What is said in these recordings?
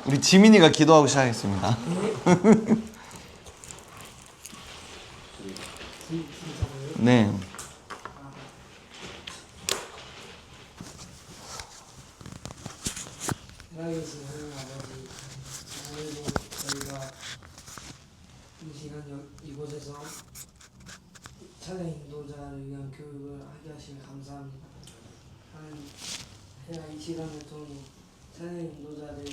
우리 지민이가 기도하고 시작하겠습니다. 네. 살아계신 하나님 아버지, 오늘도 저희가 이 시간 이곳에서 찬양 인도자를 위한 교육을 하게 하시면 감사합니다. 하나님, 제가 이 시간을 통해 찬양 인도자를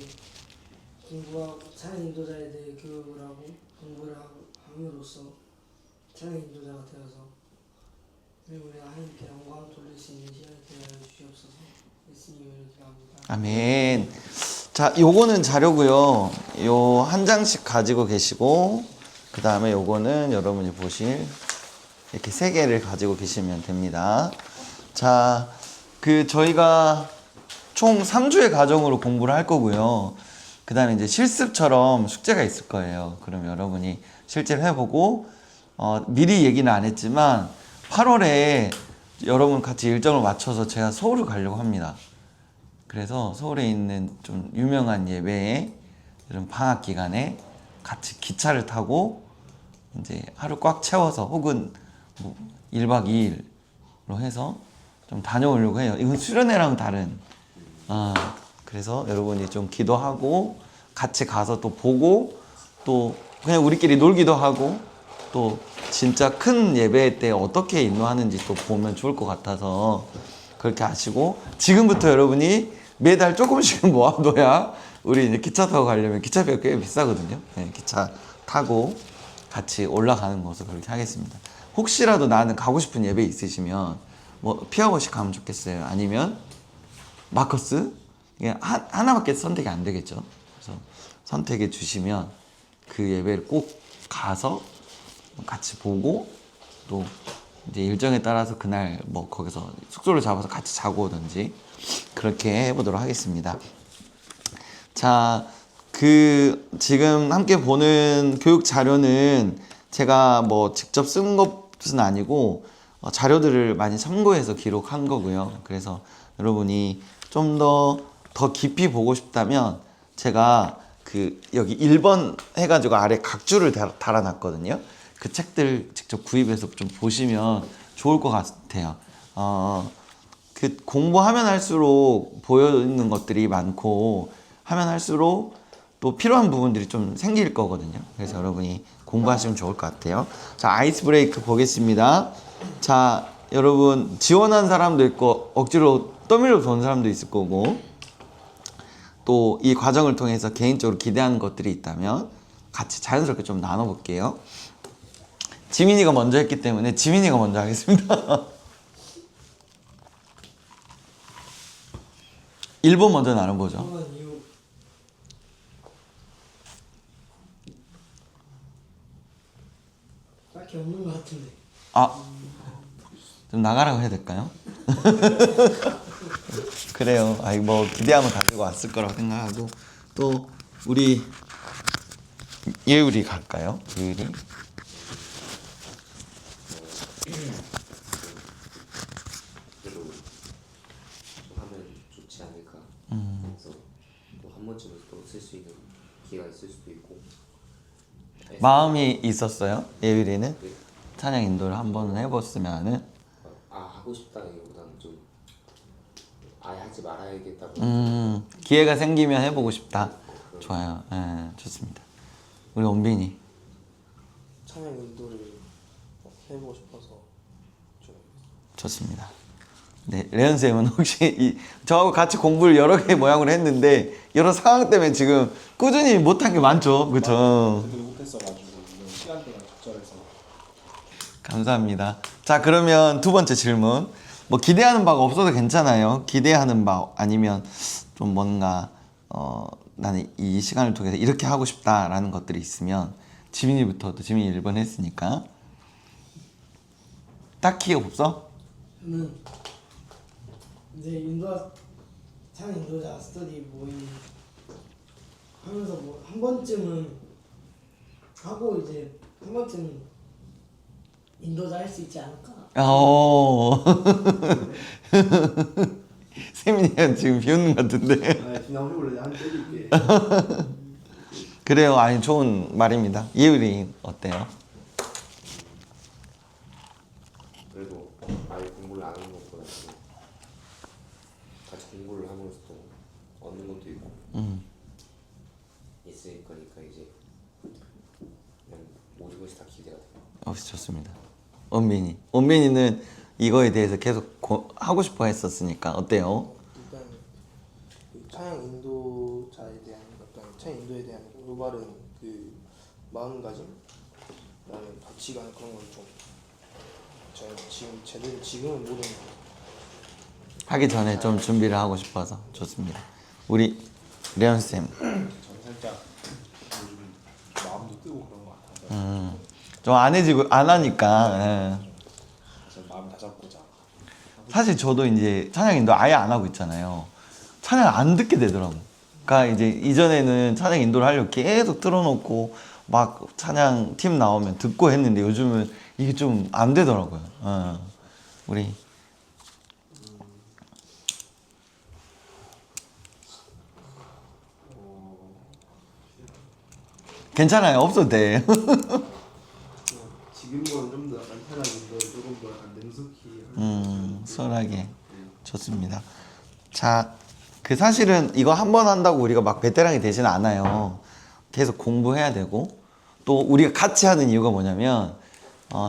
공부하고 찬양 인도자에 대해 교육을 하고 공부를 함으로써 찬양 인도자가 되어서 우리 하나님께 영광을 돌릴 수 있는 시간이 되어 주시옵소서. 예수님을 기도합니다. 아멘. 자, 요거는 자료고요. 요 한 장씩 가지고 계시고, 그 다음에 요거는 여러분이 보실 이렇게 세 개를 가지고 계시면 됩니다. 자, 저희가 총 3주의 과정으로 공부를 할 거고요. 그 다음에 이제 실습처럼 숙제가 있을 거예요. 그럼 여러분이 실제로 해보고, 미리 얘기는 안 했지만 8월에 여러분 같이 일정을 맞춰서 제가 서울을 가려고 합니다. 그래서 서울에 있는 좀 유명한 예배에 이런 방학 기간에 같이 기차를 타고 이제 하루 꽉 채워서 혹은 뭐 1박 2일로 해서 좀 다녀오려고 해요. 이건 수련회랑 다른. 그래서 여러분이 좀 기도하고 같이 가서 또 보고 또 그냥 우리끼리 놀기도 하고 또 진짜 큰 예배 때 어떻게 인도하는지 또 보면 좋을 것 같아서 그렇게 하시고, 지금부터 여러분이 매달 조금씩은 모아둬야 우리 이제 기차 타고 가려면 기차비가 꽤 비싸거든요. 네, 기차 타고 같이 올라가는 것을 그렇게 하겠습니다. 혹시라도 나는 가고 싶은 예배 있으시면 뭐 피아워시 가면 좋겠어요. 아니면 마커스? 이게 하나밖에 선택이 안 되겠죠. 그래서 선택해 주시면 그 예배를 꼭 가서 같이 보고 또 이제 일정에 따라서 그날 뭐 거기서 숙소를 잡아서 같이 자고 오든지 그렇게 해보도록 하겠습니다. 자, 지금 함께 보는 교육 자료는 제가 뭐 직접 쓴 것은 아니고 자료들을 많이 참고해서 기록한 거고요. 그래서 여러분이 좀 더 깊이 보고 싶다면 제가 여기 1번 해가지고 아래 각주를 달아놨거든요. 그 책들 직접 구입해서 좀 보시면 좋을 것 같아요. 공부하면 할수록 보여있는 것들이 많고 하면 할수록 또 필요한 부분들이 좀 생길 거거든요. 그래서 여러분이 공부하시면 좋을 것 같아요. 자, 아이스 브레이크 보겠습니다. 자, 여러분 지원한 사람도 있고 억지로 떠밀려 본 사람도 있을 거고 또 이 과정을 통해서 개인적으로 기대하는 것들이 있다면 같이 자연스럽게 좀 나눠볼게요. 지민이가 먼저 했기 때문에 지민이가 먼저 하겠습니다. 1번 먼저 나눠보죠. 딱히 없는 것 같은데. 좀 나가라고 해야 될까요? 그래요. 뭐 기대함을 가지고 왔을 거라고 생각하고 또 우리 예율이 갈까요? 예율이. 그래도 좀 하면 좋지 않을까. 그래서 또 한 번쯤은 또 쓸 수 있는 기회가 있을 수도 있고. 마음이 있었어요. 예율이는 네. 찬양 인도를 한 번은 해봤으면은 하고 싶다기보다는 좀 아예 하지 말아야겠다고. 기회가 생기면 해보고 싶다. 좋아요. 네, 좋습니다. 우리 원빈이. 찬양 인도를 해보고 싶어서 좀. 좋습니다. 네, 레온 쌤은 혹시 저하고 같이 공부를 여러 개 모양으로 했는데 여러 상황 때문에 지금 꾸준히 못한 게 많죠, 그렇죠? 제대로 못했어가지고 시간대가 적절해서. 감사합니다. 자, 그러면 두 번째 질문. 뭐 기대하는 바가 없어도 괜찮아요. 기대하는 바 아니면 좀 뭔가 나는 이 시간을 통해서 이렇게 하고 싶다라는 것들이 있으면 지민이부터. 또 지민이 1번 했으니까 딱히 없어? 저는 이제 찬양 인도자 스터디 모임 하면서 뭐 한 번쯤은 하고 이제 한 번쯤 인도자 할 수 있지 않을까. 세민이가 지금 비웃는 것 같은데. 아, 그냥 해볼래. 한 때릴게. 그래요. 아니 좋은 말입니다. 예율이 어때요? 그래도 아예 공부를 안 하는 것보다 같이 공부를 하면서 또 얻는 것도 있고 있으니까 이제 그냥 모든 것이 다 기대가 돼요. 좋습니다. 원빈이는 이거에 대해서 계속 하고 싶어 했었으니까 어때요? 일단 그 찬양 인도자에 대한 어떤 찬양 인도에 대한 올바른 그 마음가짐, 그다음에 가치관 그런 걸좀 제가 지금은 모르는 하기 전에 좀 준비를 하고 싶어서 좋습니다. 우리 레온 쌤, 저는 살짝 요즘 마음도 뜨고 그런 것 같아서 좀 안 해지고 안 하니까. 예. 그래서 마음 다잡고자. 사실 저도 이제 찬양 인도 아예 안 하고 있잖아요. 찬양 안 듣게 되더라고. 그러니까 이제 이전에는 찬양 인도를 하려고 계속 틀어놓고 막 찬양 팀 나오면 듣고 했는데 요즘은 이게 좀 안 되더라고요. 우리 괜찮아요. 없어도 돼. 지금보다는 좀 더 약간 찬양 인도를 조금 더 약간 능숙히 수월하게 좋습니다. 자, 그 사실은 이거 한 번 한다고 우리가 막 베테랑이 되지는 않아요. 계속 공부해야 되고 또 우리가 같이 하는 이유가 뭐냐면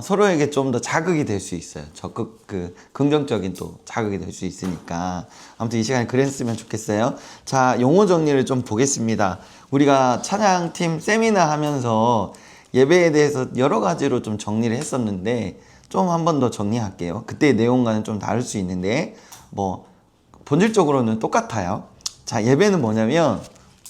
서로에게 좀 더 자극이 될 수 있어요. 적극 긍정적인 또 자극이 될 수 있으니까 아무튼 이 시간에 그랬으면 좋겠어요. 자, 용어 정리를 좀 보겠습니다. 우리가 찬양팀 세미나 하면서 예배에 대해서 여러 가지로 좀 정리를 했었는데 좀 한 번 더 정리할게요. 그때의 내용과는 좀 다를 수 있는데 뭐 본질적으로는 똑같아요. 자, 예배는 뭐냐면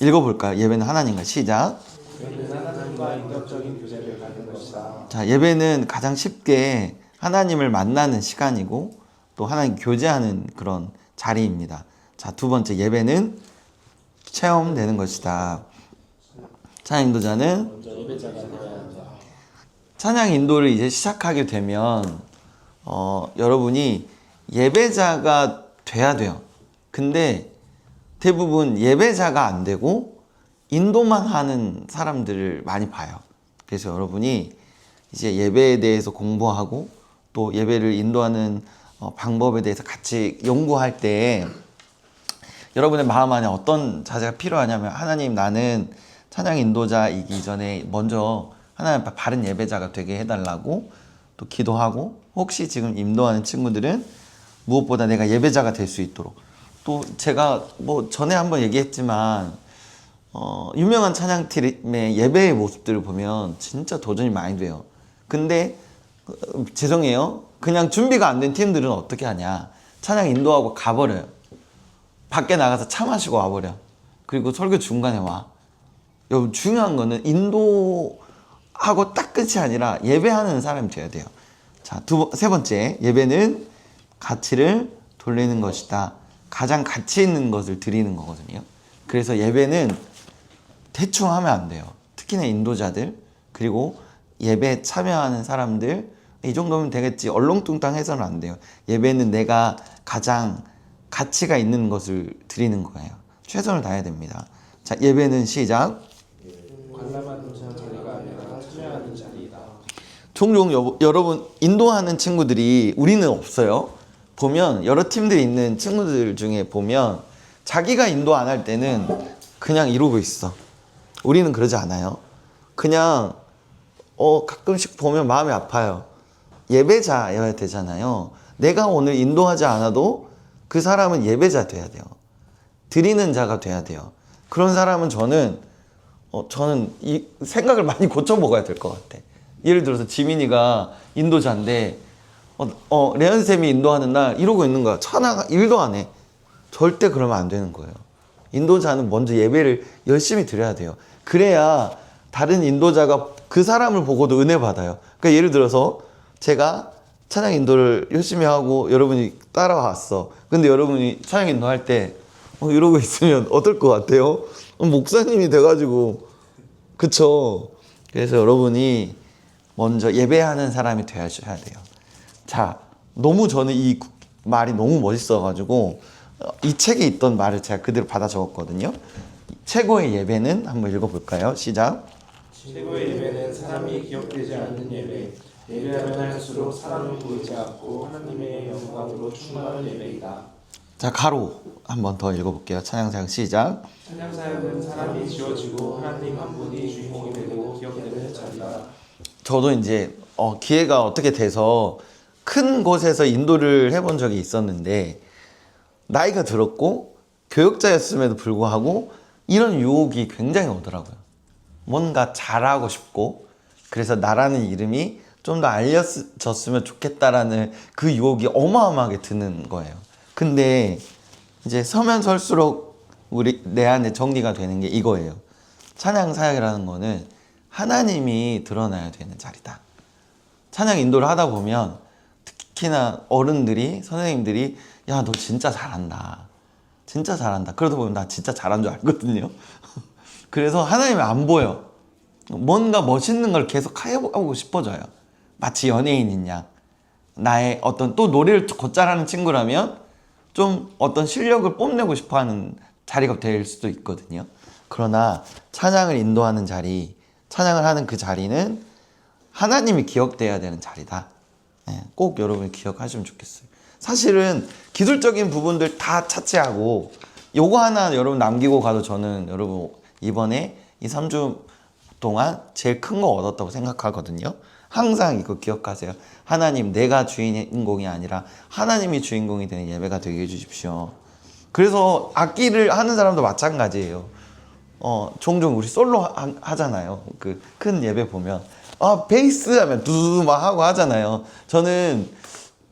읽어볼까요? 예배는 하나님과 시작. 하나님과 인격적인 교제를 갖는 것이다. 자, 예배는 가장 쉽게 하나님을 만나는 시간이고 또 하나님 교제하는 그런 자리입니다. 자, 두 번째 예배는 체험되는 것이다. 찬양 인도자는 먼저 예배자가 되어야 한다. 찬양 인도를 이제 시작하게 되면 여러분이 예배자가 돼야 돼요. 근데 대부분 예배자가 안 되고 인도만 하는 사람들을 많이 봐요. 그래서 여러분이 이제 예배에 대해서 공부하고 또 예배를 인도하는 방법에 대해서 같이 연구할 때 여러분의 마음 안에 어떤 자세가 필요하냐면 하나님, 나는 찬양 인도자이기 전에 먼저 하나님 앞에 바른 예배자가 되게 해달라고 또 기도하고, 혹시 지금 인도하는 친구들은 무엇보다 내가 예배자가 될 수 있도록, 또 제가 뭐 전에 한번 얘기했지만 유명한 찬양팀의 예배의 모습들을 보면 진짜 도전이 많이 돼요. 근데 죄송해요, 그냥 준비가 안 된 팀들은 어떻게 하냐, 찬양 인도하고 가버려요. 밖에 나가서 차 마시고 와버려. 그리고 설교 중간에 와. 여러분, 중요한 거는 인도하고 딱 끝이 아니라 예배하는 사람이 되어야 돼요. 자, 세 번째, 예배는 가치를 돌리는 것이다. 가장 가치 있는 것을 드리는 거거든요. 그래서 예배는 대충 하면 안 돼요. 특히나 인도자들, 그리고 예배에 참여하는 사람들, 이 정도면 되겠지, 얼렁뚱땅 해서는 안 돼요. 예배는 내가 가장 가치가 있는 것을 드리는 거예요. 최선을 다해야 됩니다. 자, 예배는 시작. 관람하는 자리가 아니라 참여하는 자리이다. 종종 여러분 인도하는 친구들이, 우리는 없어요. 보면 여러 팀들이 있는 친구들 중에 보면 자기가 인도 안 할 때는 그냥 이러고 있어. 우리는 그러지 않아요. 그냥 가끔씩 보면 마음이 아파요. 예배자여야 되잖아요. 내가 오늘 인도하지 않아도 그 사람은 예배자 돼야 돼요. 드리는 자가 돼야 돼요. 그런 사람은 저는 이 생각을 많이 고쳐 먹어야 될 것 같아. 예를 들어서 지민이가 인도자인데 레언쌤이 인도하는 날 이러고 있는 거야. 찬양 일도 안 해. 절대 그러면 안 되는 거예요. 인도자는 먼저 예배를 열심히 드려야 돼요. 그래야 다른 인도자가 그 사람을 보고도 은혜 받아요. 그러니까 예를 들어서 제가 찬양 인도를 열심히 하고 여러분이 따라왔어. 근데 여러분이 찬양 인도할 때 이러고 있으면 어떨 것 같아요? 목사님이 돼가지고, 그쵸? 그래서 여러분이 먼저 예배하는 사람이 되셔야 돼요. 자, 너무 저는 이 말이 너무 멋있어가지고 이 책에 있던 말을 제가 그대로 받아 적었거든요. 최고의 예배는 한번 읽어볼까요? 시작. 최고의 예배는 사람이 기억되지 않는 예배. 예배하면 할수록 사람을 보이지 않고 하나님의 영광으로 충만한 예배이다. 자, 가로 한번 더 읽어볼게요. 찬양사역 시작. 찬양 사역은 사람이 지어지고 하나님 한 분이 주인공이 되고 기억되는 자리다. 저도 이제 기회가 어떻게 돼서 큰 곳에서 인도를 해본 적이 있었는데 나이가 들었고 교역자였음에도 불구하고 이런 유혹이 굉장히 오더라고요. 뭔가 잘하고 싶고 그래서 나라는 이름이 좀 더 알려졌으면 좋겠다라는 그 유혹이 어마어마하게 드는 거예요. 근데 이제 서면 설수록 내 안에 정리가 되는 게 이거예요. 찬양 사역이라는 거는 하나님이 드러나야 되는 자리다. 찬양 인도를 하다 보면 특히나 어른들이 선생님들이 야, 너 진짜 잘한다. 진짜 잘한다. 그러다 보면 나 진짜 잘한 줄 알거든요. 그래서 하나님이 안 보여. 뭔가 멋있는 걸 계속 해보고 싶어져요. 마치 연예인인 양. 나의 어떤 또 노래를 곧잘하는 친구라면 좀 어떤 실력을 뽐내고 싶어하는 자리가 될 수도 있거든요. 그러나 찬양을 인도하는 자리, 찬양을 하는 그 자리는 하나님이 기억돼야 되는 자리다. 꼭 여러분이 기억하시면 좋겠어요. 사실은 기술적인 부분들 다 차치하고 요거 하나 여러분 남기고 가도 저는 여러분 이번에 이 3주 동안 제일 큰 거 얻었다고 생각하거든요. 항상 이거 기억하세요. 하나님, 내가 주인공이 아니라 하나님이 주인공이 되는 예배가 되게 해주십시오. 그래서 악기를 하는 사람도 마찬가지예요. 종종 우리 솔로 하잖아요. 그 큰 예배 보면 베이스 하면 두두 막 하고 하잖아요. 저는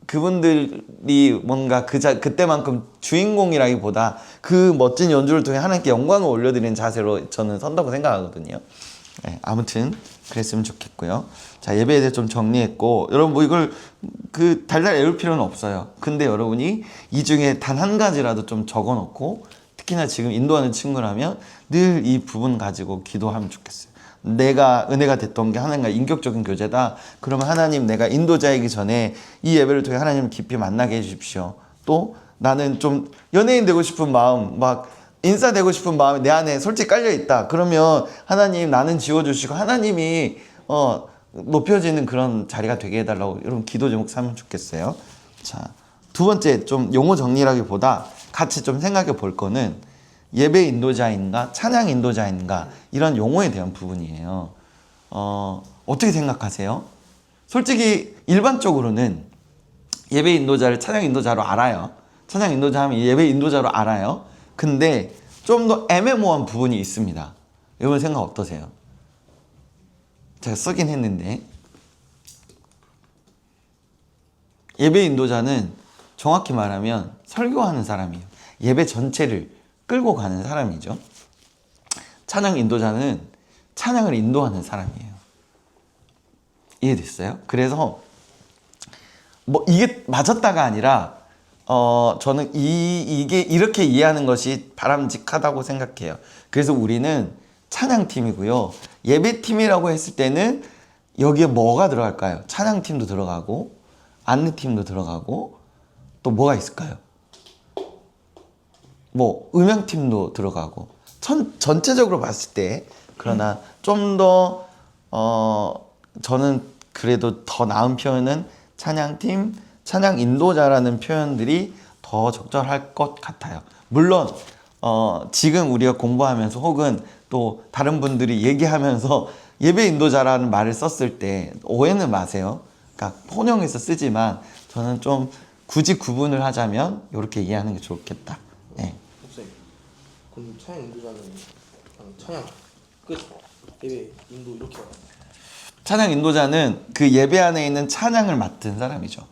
그분들이 뭔가 그때만큼 주인공이라기보다 그 멋진 연주를 통해 하나님께 영광을 올려드리는 자세로 저는 선다고 생각하거든요. 아무튼 그랬으면 좋겠고요. 자, 예배에 대해 좀 정리했고, 여러분 뭐 이걸 달달 외울 필요는 없어요. 근데 여러분이 이 중에 단 한 가지라도 좀 적어놓고, 특히나 지금 인도하는 친구라면 늘 이 부분 가지고 기도하면 좋겠어요. 내가 은혜가 됐던 게 하나님과 인격적인 교제다. 그러면 하나님, 내가 인도자이기 전에 이 예배를 통해 하나님을 깊이 만나게 해주십시오. 또 나는 좀 연예인 되고 싶은 마음, 막 인싸 되고 싶은 마음이 내 안에 솔직히 깔려 있다. 그러면 하나님, 나는 지워주시고 하나님이 높여지는 그런 자리가 되게 해달라고 여러분 기도 제목 삼으면 좋겠어요. 자, 두 번째 좀 용어 정리라기보다 같이 좀 생각해 볼 거는 예배 인도자인가 찬양 인도자인가 이런 용어에 대한 부분이에요. 어떻게 생각하세요? 솔직히 일반적으로는 예배 인도자를 찬양 인도자로 알아요. 찬양 인도자 하면 예배 인도자로 알아요. 근데 좀 더 애매모호한 부분이 있습니다. 여러분 생각 어떠세요? 제가 쓰긴 했는데 예배 인도자는 정확히 말하면 설교하는 사람이에요. 예배 전체를 끌고 가는 사람이죠. 찬양 인도자는 찬양을 인도하는 사람이에요. 이해됐어요? 그래서 뭐 이게 맞았다가 아니라 저는 이게 이렇게 이해하는 것이 바람직하다고 생각해요. 그래서 우리는 찬양팀이고요. 예배팀이라고 했을 때는 여기에 뭐가 들어갈까요? 찬양팀도 들어가고 안내팀도 들어가고 또 뭐가 있을까요? 뭐 음향팀도 들어가고 전체적으로 봤을 때 그러나 좀 더 저는 그래도 더 나은 표현은 찬양팀, 찬양 인도자라는 표현들이 더 적절할 것 같아요. 물론 지금 우리가 공부하면서 혹은 또 다른 분들이 얘기하면서 예배 인도자라는 말을 썼을 때 오해는 마세요. 그러니까 혼용해서 쓰지만 저는 좀 굳이 구분을 하자면 이렇게 이해하는 게 좋겠다. 네. 목사님, 그럼 찬양 인도자는 그냥 찬양 끝, 예배 인도 이렇게 와요. 찬양 인도자는 그 예배 안에 있는 찬양을 맡은 사람이죠.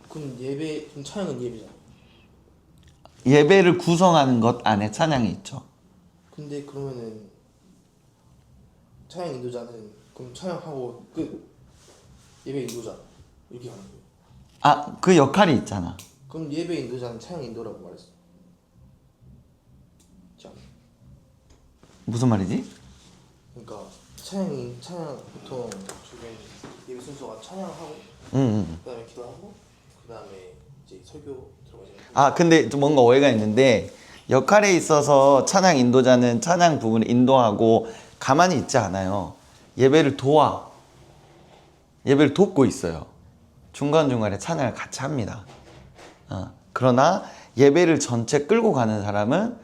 그럼 찬양은 예배잖아. 예배를 구성하는 것 안에 찬양이 있죠. 근데 그러면은 찬양 인도자는 그럼 찬양하고 끝, 예배 인도자 이렇게 하는 거예요. 그 역할이 있잖아. 그럼 예배 인도자는 찬양 인도라고 말했어. 자, 무슨 말이지? 그러니까 찬양 보통 주변 예배 순서가 찬양하고 그다음에 기도하고 그다음에 이제 설교 들어가시는 아, 근데 좀 뭔가 오해가 있는데 역할에 있어서 찬양 인도자는 찬양 부분을 인도하고 가만히 있지 않아요. 예배를 돕고 있어요. 중간중간에 찬양을 같이 합니다. 그러나 예배를 전체 끌고 가는 사람은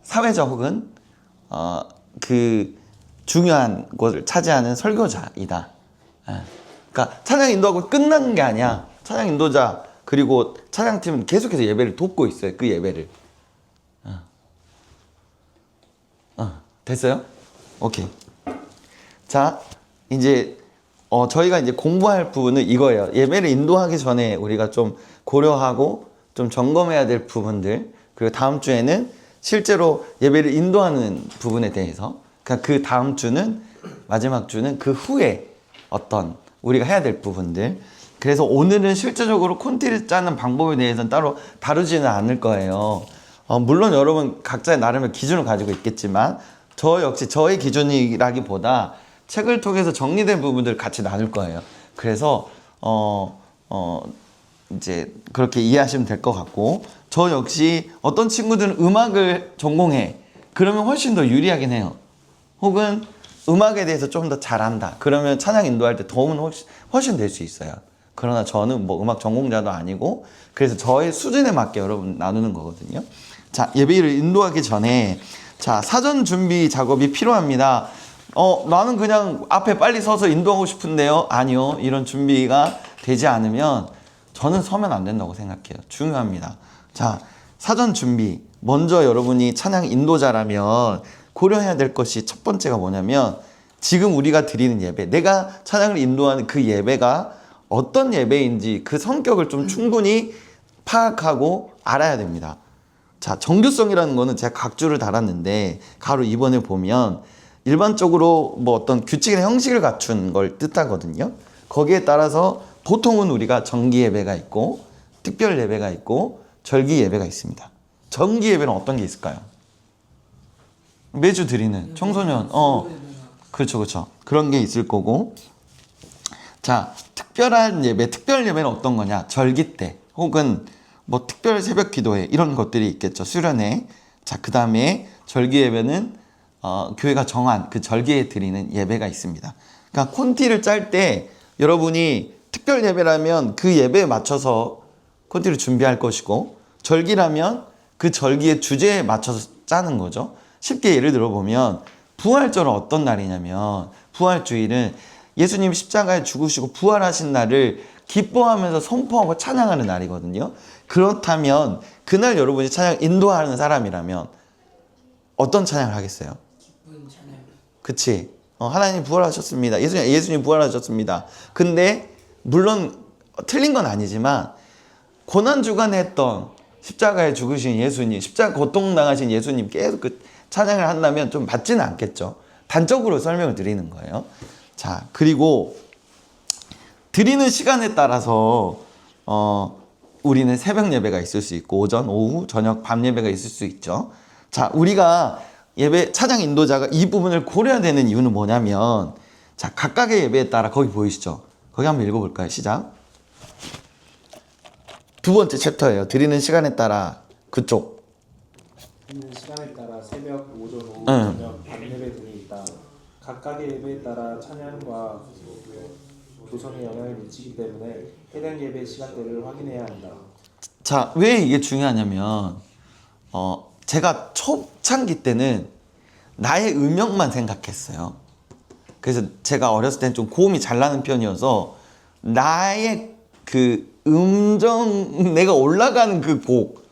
사회자 혹은 그 중요한 곳을 차지하는 설교자이다. 그러니까 찬양 인도하고 끝나는 게 아니야. 찬양 인도자 그리고 찬양팀은 계속해서 예배를 돕고 있어요. 그 예배를. 됐어요? 오케이. 자, 이제 저희가 이제 공부할 부분은 이거예요. 예배를 인도하기 전에 우리가 좀 고려하고 좀 점검해야 될 부분들, 그리고 다음 주에는 실제로 예배를 인도하는 부분에 대해서, 그러니까 그 다음 주는, 마지막 주는 그 후에 어떤 우리가 해야 될 부분들. 그래서 오늘은 실제적으로 콘티를 짜는 방법에 대해서는 따로 다루지는 않을 거예요. 물론 여러분 각자의 나름의 기준을 가지고 있겠지만 저 역시 저의 기준이라기보다 책을 통해서 정리된 부분들을 같이 나눌 거예요. 그래서 이제 그렇게 이해하시면 될 것 같고, 저 역시 어떤 친구들은 음악을 전공해. 그러면 훨씬 더 유리하긴 해요. 혹은 음악에 대해서 좀 더 잘한다. 그러면 찬양 인도할 때 도움은 훨씬 될 수 있어요. 그러나 저는 뭐 음악 전공자도 아니고, 그래서 저의 수준에 맞게 여러분 나누는 거거든요. 자, 예배를 인도하기 전에 자, 사전 준비 작업이 필요합니다. 나는 그냥 앞에 빨리 서서 인도하고 싶은데요. 아니요. 이런 준비가 되지 않으면 저는 서면 안 된다고 생각해요. 중요합니다. 자, 사전 준비. 먼저 여러분이 찬양 인도자라면 고려해야 될 것이 첫 번째가 뭐냐면, 지금 우리가 드리는 예배, 내가 찬양을 인도하는 그 예배가 어떤 예배인지 그 성격을 좀 충분히 파악하고 알아야 됩니다. 자, 정규성이라는 거는 제가 각주를 달았는데 가로 2번에 보면 일반적으로 뭐 어떤 규칙이나 형식을 갖춘 걸 뜻하거든요. 거기에 따라서 보통은 우리가 정기 예배가 있고 특별 예배가 있고 절기 예배가 있습니다. 정기 예배는 어떤 게 있을까요? 매주 드리는 청소년, 그렇죠. 그런 게 있을 거고. 자, 특별한 예배, 특별 예배는 어떤 거냐? 절기 때 혹은 뭐 특별 새벽 기도회 이런 것들이 있겠죠. 수련회. 자, 그 다음에 절기 예배는 교회가 정한 그 절기에 드리는 예배가 있습니다. 그러니까 콘티를 짤 때 여러분이 특별 예배라면 그 예배에 맞춰서 콘티를 준비할 것이고, 절기라면 그 절기의 주제에 맞춰서 짜는 거죠. 쉽게 예를 들어 보면 부활절은 어떤 날이냐면, 부활주일은 예수님 십자가에 죽으시고 부활하신 날을 기뻐하면서 선포하고 찬양하는 날이거든요. 그렇다면 그날 여러분이 찬양 인도하는 사람이라면 어떤 찬양을 하겠어요? 기쁜 찬양. 그치? 하나님 부활하셨습니다. 예수님 부활하셨습니다. 근데 물론 틀린 건 아니지만 고난주간에 했던 십자가에 죽으신 예수님, 십자가 고통당하신 예수님 계속 그 찬양을 한다면 좀 맞지는 않겠죠. 단적으로 설명을 드리는 거예요. 자, 그리고 드리는 시간에 따라서 우리는 새벽 예배가 있을 수 있고 오전, 오후, 저녁, 밤 예배가 있을 수 있죠. 자, 우리가 예배 찬양 인도자가 이 부분을 고려해야 되는 이유는 뭐냐면, 자, 각각의 예배에 따라 거기 보이시죠? 거기 한번 읽어볼까요? 시작. 두 번째 챕터예요. 드리는 시간에 따라 그쪽. 있는 시간에 따라 새벽, 오전, 오후, 저녁, 밤 예배 등이 있다. 각각의 예배에 따라 찬양과 교성에 영향을 미치기 때문에 해당 예배 시간대를 확인해야 한다. 자, 왜 이게 중요하냐면 제가 초창기 때는 나의 음역만 생각했어요. 그래서 제가 어렸을 때는 좀 고음이 잘 나는 편이어서 나의 그 음정, 내가 올라가는 그 곡,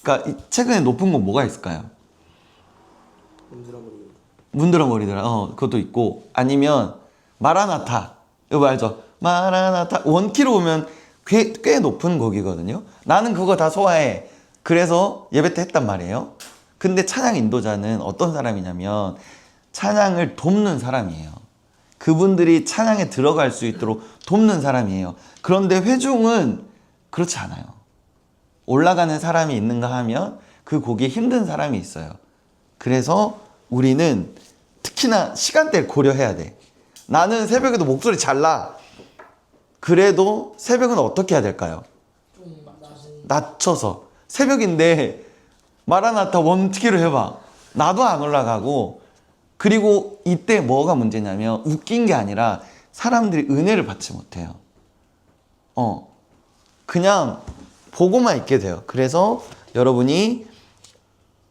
그러니까 최근에 높은 곡 뭐가 있을까요? 문드러머리더라. 그것도 있고, 아니면 마라나타, 이거 알죠? 마라나타 원키로 오면 꽤 높은 곡이거든요. 나는 그거 다 소화해. 그래서 예배 때 했단 말이에요. 근데 찬양 인도자는 어떤 사람이냐면 찬양을 돕는 사람이에요. 그분들이 찬양에 들어갈 수 있도록 돕는 사람이에요. 그런데 회중은 그렇지 않아요. 올라가는 사람이 있는가 하면 그 곡이 힘든 사람이 있어요. 그래서 우리는 특히나 시간대를 고려해야 돼. 나는 새벽에도 목소리 잘 나. 그래도 새벽은 어떻게 해야 될까요? 좀 낮은 낮춰서 새벽인데 마라나타 원키로 해봐. 나도 안 올라가고. 그리고 이때 뭐가 문제냐면 웃긴 게 아니라 사람들이 은혜를 받지 못해요. 그냥 보고만 있게 돼요. 그래서 여러분이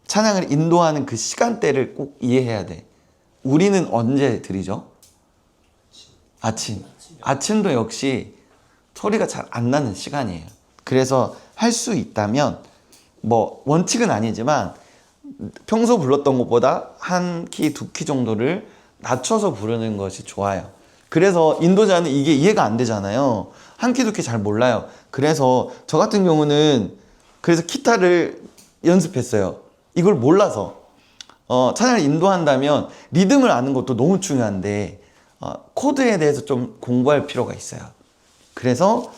찬양을 인도하는 그 시간대를 꼭 이해해야 돼. 우리는 언제 드리죠? 아침. 아침도 역시 소리가 잘 안 나는 시간이에요. 그래서 할 수 있다면 뭐 원칙은 아니지만 평소 불렀던 것보다 한 키, 두 키 정도를 낮춰서 부르는 것이 좋아요. 그래서 인도자는 이게 이해가 안 되잖아요. 한 키, 두 키 잘 몰라요. 그래서 저 같은 경우는 그래서 기타를 연습했어요. 이걸 몰라서. 찬양을 인도한다면 리듬을 아는 것도 너무 중요한데 코드에 대해서 좀 공부할 필요가 있어요. 그래서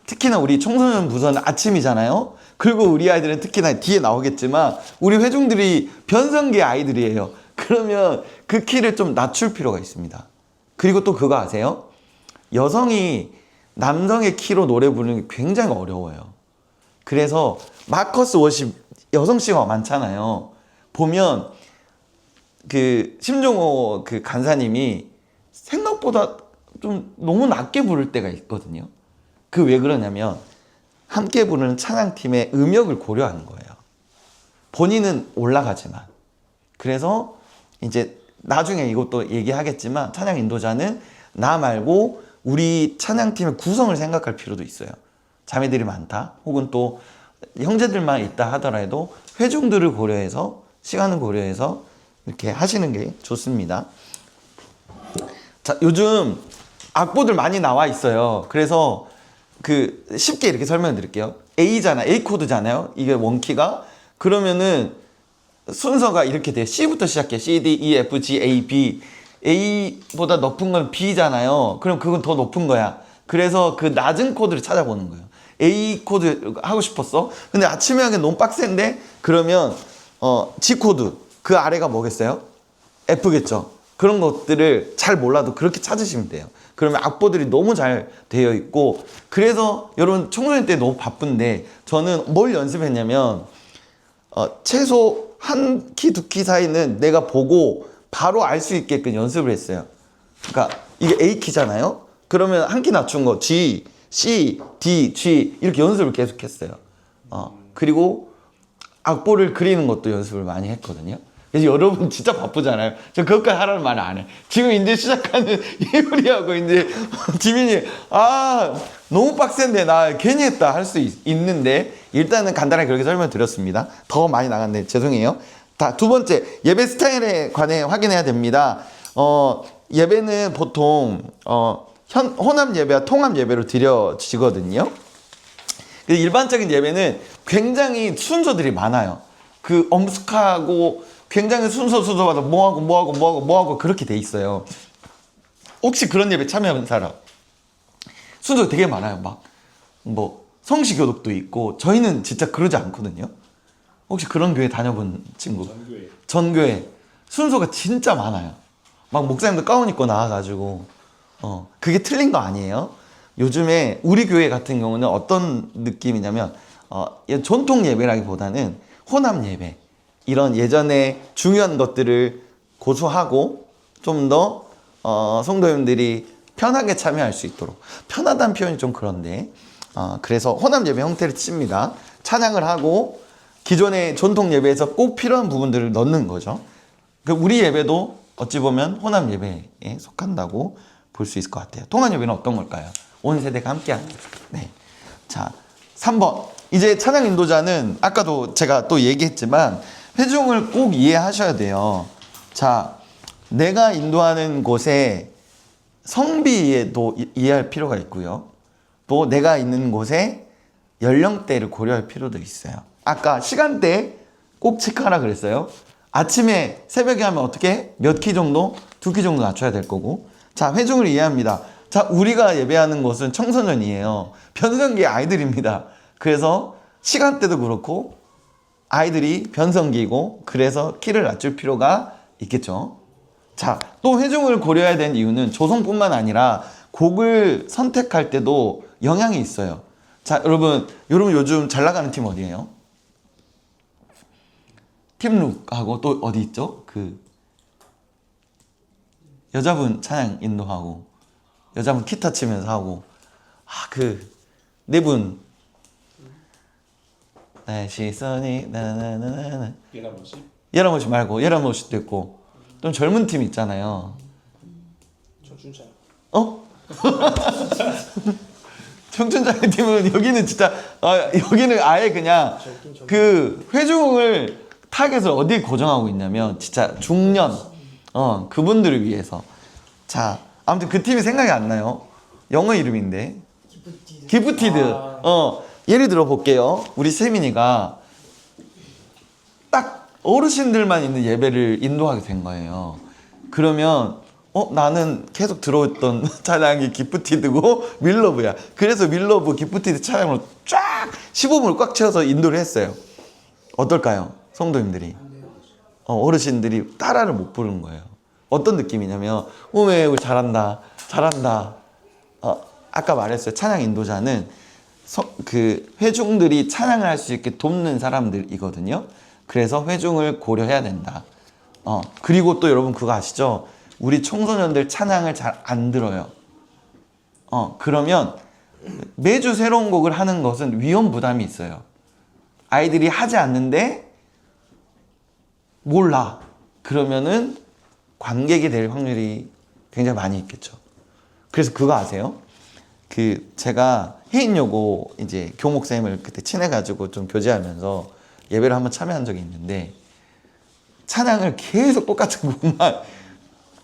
특히나 우리 청소년 부서는 아침이잖아요. 그리고 우리 아이들은 특히나 뒤에 나오겠지만 우리 회중들이 변성기 아이들이에요. 그러면 그 키를 좀 낮출 필요가 있습니다. 그리고 또 그거 아세요? 여성이 남성의 키로 노래 부르는 게 굉장히 어려워요. 그래서 마커스 워십 여성 싱어가 많잖아요. 보면 그 심종호 그 간사님이 생각보다 좀 너무 낮게 부를 때가 있거든요. 그 왜 그러냐면 함께 부르는 찬양팀의 음역을 고려하는 거예요. 본인은 올라가지만. 그래서 이제 나중에 이것도 얘기하겠지만 찬양 인도자는 나 말고 우리 찬양팀의 구성을 생각할 필요도 있어요. 자매들이 많다 혹은 또 형제들만 있다 하더라도 회중들을 고려해서 시간을 고려해서 이렇게 하시는 게 좋습니다. 자, 요즘 악보들 많이 나와 있어요. 그래서 그 쉽게 이렇게 설명해 드릴게요. A잖아, A 코드잖아요. 이게 원키가. 그러면은 순서가 이렇게 돼요. C부터 시작해. C, D, E, F, G, A, B. A보다 높은 건 B잖아요. 그럼 그건 더 높은 거야. 그래서 그 낮은 코드를 찾아보는 거예요. A 코드 하고 싶었어. 근데 아침에 하기 너무 빡센데 그러면 G 코드 그 아래가 뭐겠어요? F겠죠. 그런 것들을 잘 몰라도 그렇게 찾으시면 돼요. 그러면 악보들이 너무 잘 되어 있고 그래서 여러분 청소년 때 너무 바쁜데 저는 뭘 연습했냐면 최소 한 키, 두 키 사이는 내가 보고 바로 알 수 있게끔 연습을 했어요. 그러니까 이게 A 키잖아요. 그러면 한 키 낮춘 거 G, C, D, G 이렇게 연습을 계속 했어요. 그리고 악보를 그리는 것도 연습을 많이 했거든요. 그래서 여러분 진짜 바쁘잖아요. 저 그것까지 하라는 말을 안 해. 지금 이제 시작하는 예율이하고 이제 지민이 너무 빡센데 나 괜히 했다 할 수 있는데 일단은 간단하게 그렇게 설명드렸습니다. 더 많이 나갔네. 죄송해요. 두 번째 예배 스타일에 관해 확인해야 됩니다. 예배는 보통 혼합 예배와 통합 예배로 드려지거든요. 일반적인 예배는 굉장히 순서들이 많아요. 그 엄숙하고 굉장히 순서마다 뭐하고 그렇게 돼 있어요. 혹시 그런 예배 참여한 사람? 순서가 되게 많아요. 뭐 성시교독도 있고 저희는 진짜 그러지 않거든요. 혹시 그런 교회 다녀본 친구? 전교회. 순서가 진짜 많아요. 막 목사님도 가운 입고 나와가지고 그게 틀린 거 아니에요. 요즘에 우리 교회 같은 경우는 어떤 느낌이냐면 전통 예배라기보다는 혼합 예배 이런 예전에 중요한 것들을 고수하고 좀 더 성도님들이 편하게 참여할 수 있도록 편하다는 표현이 좀 그런데 그래서 혼합 예배 형태를 칩니다. 찬양을 하고 기존의 전통 예배에서 꼭 필요한 부분들을 넣는 거죠. 우리 예배도 어찌 보면 혼합 예배에 속한다고 볼 수 있을 것 같아요. 통합 예배는 어떤 걸까요? 온 세대가 함께하는. 네. 자, 3번. 이제 찬양 인도자는 아까도 제가 또 얘기했지만 회중을 꼭 이해하셔야 돼요. 자, 내가 인도하는 곳에 성비에도 이해할 필요가 있고요. 또 내가 있는 곳에 연령대를 고려할 필요도 있어요. 아까 시간대 꼭 체크하라 그랬어요. 아침에 새벽에 하면 어떻게? 몇 키 정도? 2키 정도 낮춰야 될 거고. 자, 회중을 이해합니다. 자, 우리가 예배하는 곳은 청소년이에요. 변성기 아이들입니다. 그래서 시간대도 그렇고 아이들이 변성기이고 그래서 키를 낮출 필요가 있겠죠. 자, 또 회중을 고려해야 되는 이유는 조성뿐만 아니라 곡을 선택할 때도 영향이 있어요. 자, 여러분 요즘 잘 나가는 팀 어디예요? 팀룩하고 또 어디 있죠? 그 여자분 찬양 인도하고 여자분 기타 치면서 하고 그 네 분 나의 시선이 나나나나나 예나머시 예라모시 말고 예라모시도 있고 좀 젊은 팀 있잖아요. 청춘차요. 어? 청춘자의 팀은 여기는 진짜 여기는 아예 그냥 그 회중을 타겟을 어디에 고정하고 있냐면 진짜 중년 그분들을 위해서. 자, 아무튼 그 팀이 생각이 안 나요. 영어 이름인데 기프티드. 예를 들어 볼게요. 우리 세민이가 딱 어르신들만 있는 예배를 인도하게 된 거예요. 그러면 나는 계속 들어왔던 찬양이 기프티드고 밀러브야. 그래서 밀러브 기프티드 찬양으로 쫙 15분을 꽉 채워서 인도를 했어요. 어떨까요? 성도님들이. 어르신들이 따라를 못 부르는 거예요. 어떤 느낌이냐면 오메 우리 잘한다. 아까 말했어요. 찬양 인도자는 그 회중들이 찬양을 할 수 있게 돕는 사람들이거든요. 그래서 회중을 고려해야 된다. 그리고 또 여러분 그거 아시죠? 우리 청소년들 찬양을 잘 안 들어요. 그러면 매주 새로운 곡을 하는 것은 위험 부담이 있어요. 아이들이 하지 않는데 몰라. 그러면은 관객이 될 확률이 굉장히 많이 있겠죠. 그래서 그거 아세요? 제가 해인여고 이제 교목쌤을 그때 친해가지고 좀 교제하면서 예배를 한번 참여한 적이 있는데 찬양을 계속 똑같은 곡만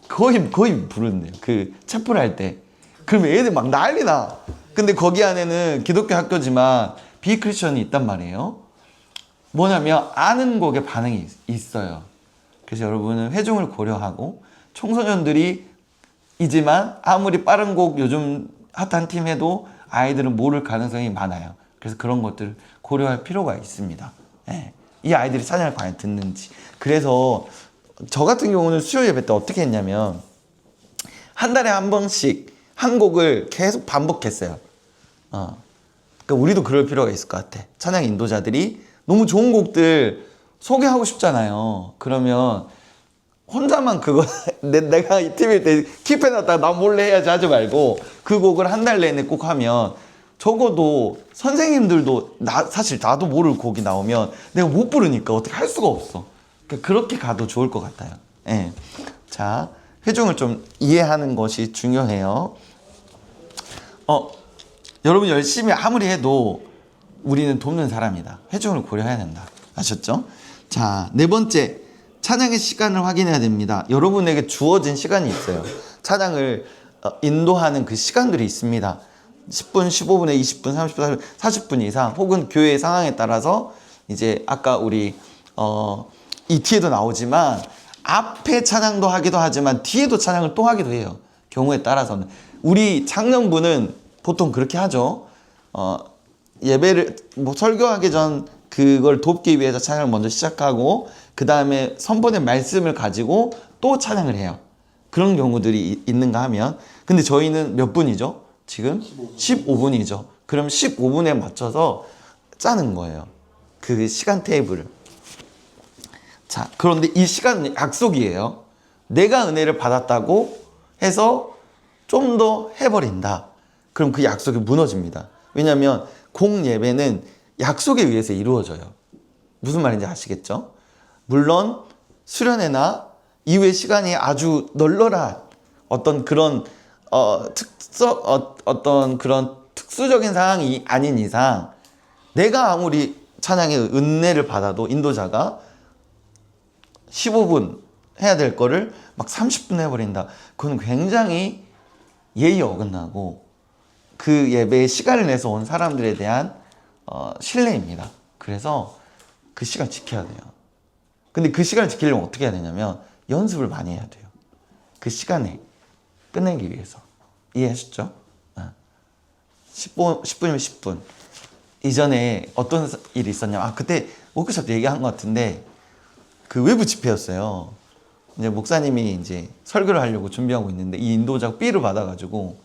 거의 부르는데요. 그 채플 할 때. 그러면 애들 막 난리나. 근데 거기 안에는 기독교 학교지만 비크리스천이 있단 말이에요. 뭐냐면 아는 곡에 반응이 있어요. 그래서 여러분은 회중을 고려하고 청소년들이 이지만 아무리 빠른 곡 요즘 핫한 팀 해도 아이들은 모를 가능성이 많아요. 그래서 그런 것들을 고려할 필요가 있습니다. 네. 이 아이들이 찬양을 과연 듣는지. 그래서 저 같은 경우는 수요 예배 때 어떻게 했냐면 한 달에 한 번씩 한 곡을 계속 반복했어요. 그러니까 우리도 그럴 필요가 있을 것 같아. 찬양 인도자들이 너무 좋은 곡들 소개하고 싶잖아요. 그러면 혼자만 그거 내가 이 팀일 때 킵해놨다가 나 몰래 해야지 하지 말고 그 곡을 한 달 내내 꼭 하면 적어도 선생님들도 사실 나도 모를 곡이 나오면 내가 못 부르니까 어떻게 할 수가 없어. 그렇게 가도 좋을 것 같아요. 네. 자, 회중을 좀 이해하는 것이 중요해요. 여러분 열심히 아무리 해도 우리는 돕는 사람이다. 회중을 고려해야 된다. 아셨죠? 자, 네 번째, 찬양의 시간을 확인해야 됩니다. 여러분에게 주어진 시간이 있어요. 찬양을 인도하는 그 시간들이 있습니다. 10분, 15분에 20분, 30분, 40분 이상 혹은 교회의 상황에 따라서 이제 아까 우리 이 뒤에도 나오지만 앞에 찬양도 하기도 하지만 뒤에도 찬양을 또 하기도 해요. 경우에 따라서는. 우리 창녕부는 보통 그렇게 하죠. 예배를 설교하기 전 그걸 돕기 위해서 찬양을 먼저 시작하고 그 다음에 선포된 말씀을 가지고 또 찬양을 해요. 그런 경우들이 있는가 하면 근데 저희는 몇 분이죠? 지금 15분이죠. 그럼 15분에 맞춰서 짜는 거예요. 그 시간 테이블을. 자, 그런데 이 시간은 약속이에요. 내가 은혜를 받았다고 해서 좀 더 해버린다. 그럼 그 약속이 무너집니다. 왜냐하면 공예배는 약속에 의해서 이루어져요. 무슨 말인지 아시겠죠? 물론 수련회나 이후의 시간이 아주 널널한 어떤 그런 어떤 그런 특수적인 상황이 아닌 이상 내가 아무리 찬양의 은혜를 받아도 인도자가 15분 해야 될 거를 막 30분 해버린다. 그건 굉장히 예의 어긋나고 그 예배에 시간을 내서 온 사람들에 대한 신뢰입니다. 그래서 그 시간 지켜야 돼요. 근데 그 시간을 지키려면 어떻게 해야 되냐면 연습을 많이 해야 돼요. 그 시간에 끝내기 위해서. 이해하셨죠? 10분이면 10분. 이전에 어떤 일이 있었냐면 그때 워크숍 때 얘기한 것 같은데 그 외부 집회였어요. 이제 목사님이 이제 설교를 하려고 준비하고 있는데 이 인도자가 삐를 받아가지고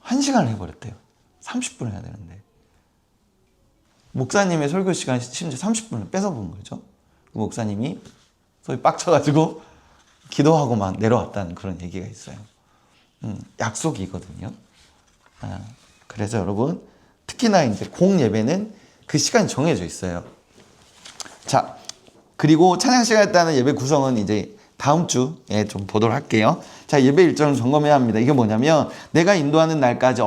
1시간을 해버렸대요. 30분을 해야 되는데. 목사님의 설교 시간 심지어 30분을 뺏어본 거죠. 그 목사님이 소위 빡쳐가지고 기도하고 막 내려왔다는 그런 얘기가 있어요. 약속이거든요. 그래서 여러분 특히나 이제 공예배는 그 시간이 정해져 있어요. 자, 그리고 찬양 시간에 따른 예배 구성은 이제 다음 주에 좀 보도록 할게요. 자, 예배 일정을 점검해야 합니다. 이게 뭐냐면 내가 인도하는 날까지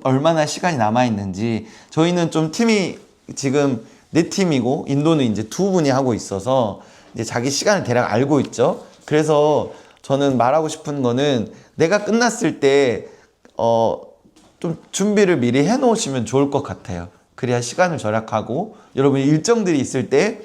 얼마나 시간이 남아있는지, 저희는 좀 팀이 지금 4팀이고 인도는 이제 2분이 하고 있어서 이제 자기 시간을 대략 알고 있죠. 그래서 저는 말하고 싶은 거는 내가 끝났을 때 좀 준비를 미리 해 놓으시면 좋을 것 같아요. 그래야 시간을 절약하고 여러분 일정들이 있을 때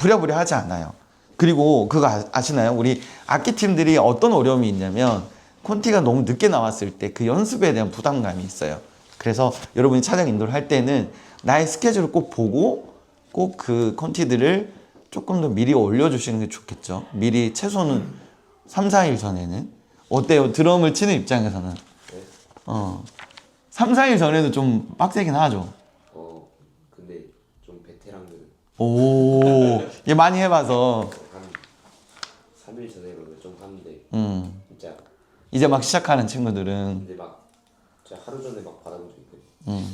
부랴부랴 하지 않아요. 그리고 그거 아시나요? 우리 악기팀들이 어떤 어려움이 있냐면 콘티가 너무 늦게 나왔을 때 그 연습에 대한 부담감이 있어요. 그래서 여러분이 찬양 인도를 할 때는 나의 스케줄을 꼭 보고 꼭 그 콘티들을 조금 더 미리 올려주시는 게 좋겠죠. 미리 최소는 3, 4일 전에는. 어때요? 드럼을 치는 입장에서는 3, 4일 전에도 좀 빡세긴 하죠. 근데 좀 베테랑들은 오, 얘 많이 해봐서 한 3일 전에 좀 하는데 진짜 이제 막 시작하는 친구들은 근데 막 제가 하루 전에 막 받아본 적 있거든요.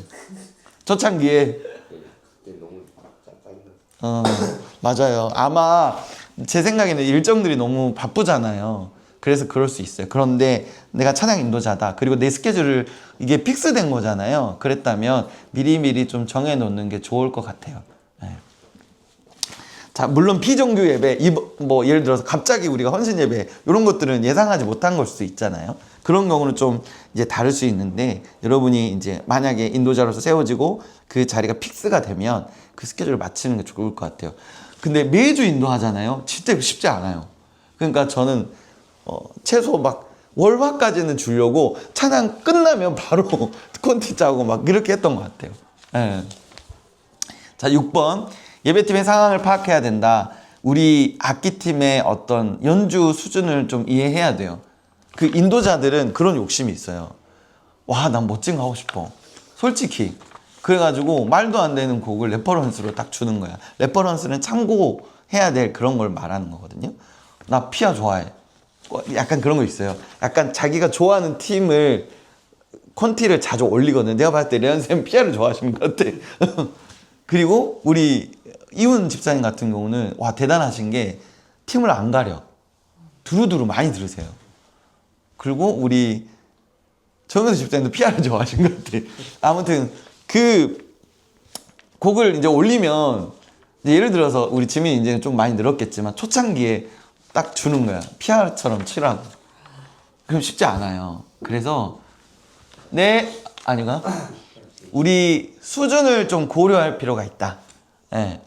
초창기에 그때 너무 짜증나. 맞아요. 아마 제 생각에는 일정들이 너무 바쁘잖아요. 그래서 그럴 수 있어요. 그런데 내가 찬양 인도자다. 그리고 내 스케줄을 이게 픽스된 거잖아요. 그랬다면 미리미리 좀 정해놓는 게 좋을 것 같아요. 네. 자, 물론 비정규 예배, 뭐 예를 들어서 갑자기 우리가 헌신 예배 이런 것들은 예상하지 못한 걸 수도 있잖아요. 그런 경우는 좀 이제 다를 수 있는데 여러분이 이제 만약에 인도자로서 세워지고 그 자리가 픽스가 되면 그 스케줄을 맞추는 게 좋을 것 같아요. 근데 매주 인도하잖아요. 진짜 쉽지 않아요. 그러니까 저는 최소 막 월화까지는 주려고 찬양 끝나면 바로 콘티 짜고 막 이렇게 했던 것 같아요. 네. 자, 6번. 예배팀의 상황을 파악해야 된다. 우리 악기팀의 어떤 연주 수준을 좀 이해해야 돼요. 그 인도자들은 그런 욕심이 있어요. 와, 난 멋진 거 하고 싶어. 솔직히. 그래가지고 말도 안 되는 곡을 레퍼런스로 딱 주는 거야. 레퍼런스는 참고해야 될 그런 걸 말하는 거거든요. 나 피아 좋아해. 약간 그런 거 있어요. 약간 자기가 좋아하는 팀을 콘티를 자주 올리거든요. 내가 봤을 때 레언쌤 피아를 좋아하시는 것 같아. 그리고 우리 이훈 집사님 같은 경우는 와, 대단하신 게 팀을 안 가려. 두루두루 많이 들으세요. 그리고 우리 정현수 집사님도 피아를 좋아하신 것 같아. 아무튼 그 곡을 이제 올리면 이제 예를 들어서 우리 지민이 이제 좀 많이 늘었겠지만 초창기에 딱 주는 거야. 피아처럼 치라고. 그럼 쉽지 않아요. 그래서 아니가 우리 수준을 좀 고려할 필요가 있다. 예.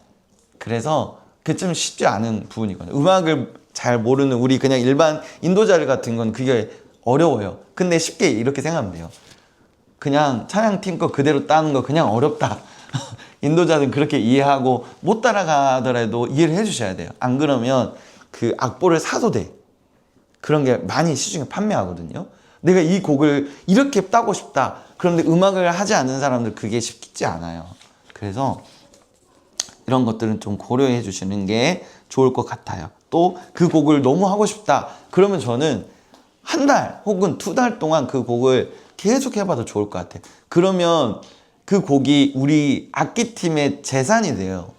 그래서 그게 좀 쉽지 않은 부분이거든요. 음악을 잘 모르는 우리 그냥 일반 인도자들 같은 건 그게 어려워요. 근데 쉽게 이렇게 생각하면 돼요. 그냥 찬양팀 거 그대로 따는 거 그냥 어렵다. 인도자들은 그렇게 이해하고 못 따라가더라도 이해를 해주셔야 돼요. 안 그러면 그 악보를 사도 돼. 그런 게 많이 시중에 판매하거든요. 내가 이 곡을 이렇게 따고 싶다. 그런데 음악을 하지 않는 사람들 그게 쉽지 않아요. 그래서 이런 것들은 좀 고려해 주시는 게 좋을 것 같아요. 또 그 곡을 너무 하고 싶다. 그러면 저는 한 달 혹은 2달 동안 그 곡을 계속 해봐도 좋을 것 같아요. 그러면 그 곡이 우리 악기팀의 재산이 돼요.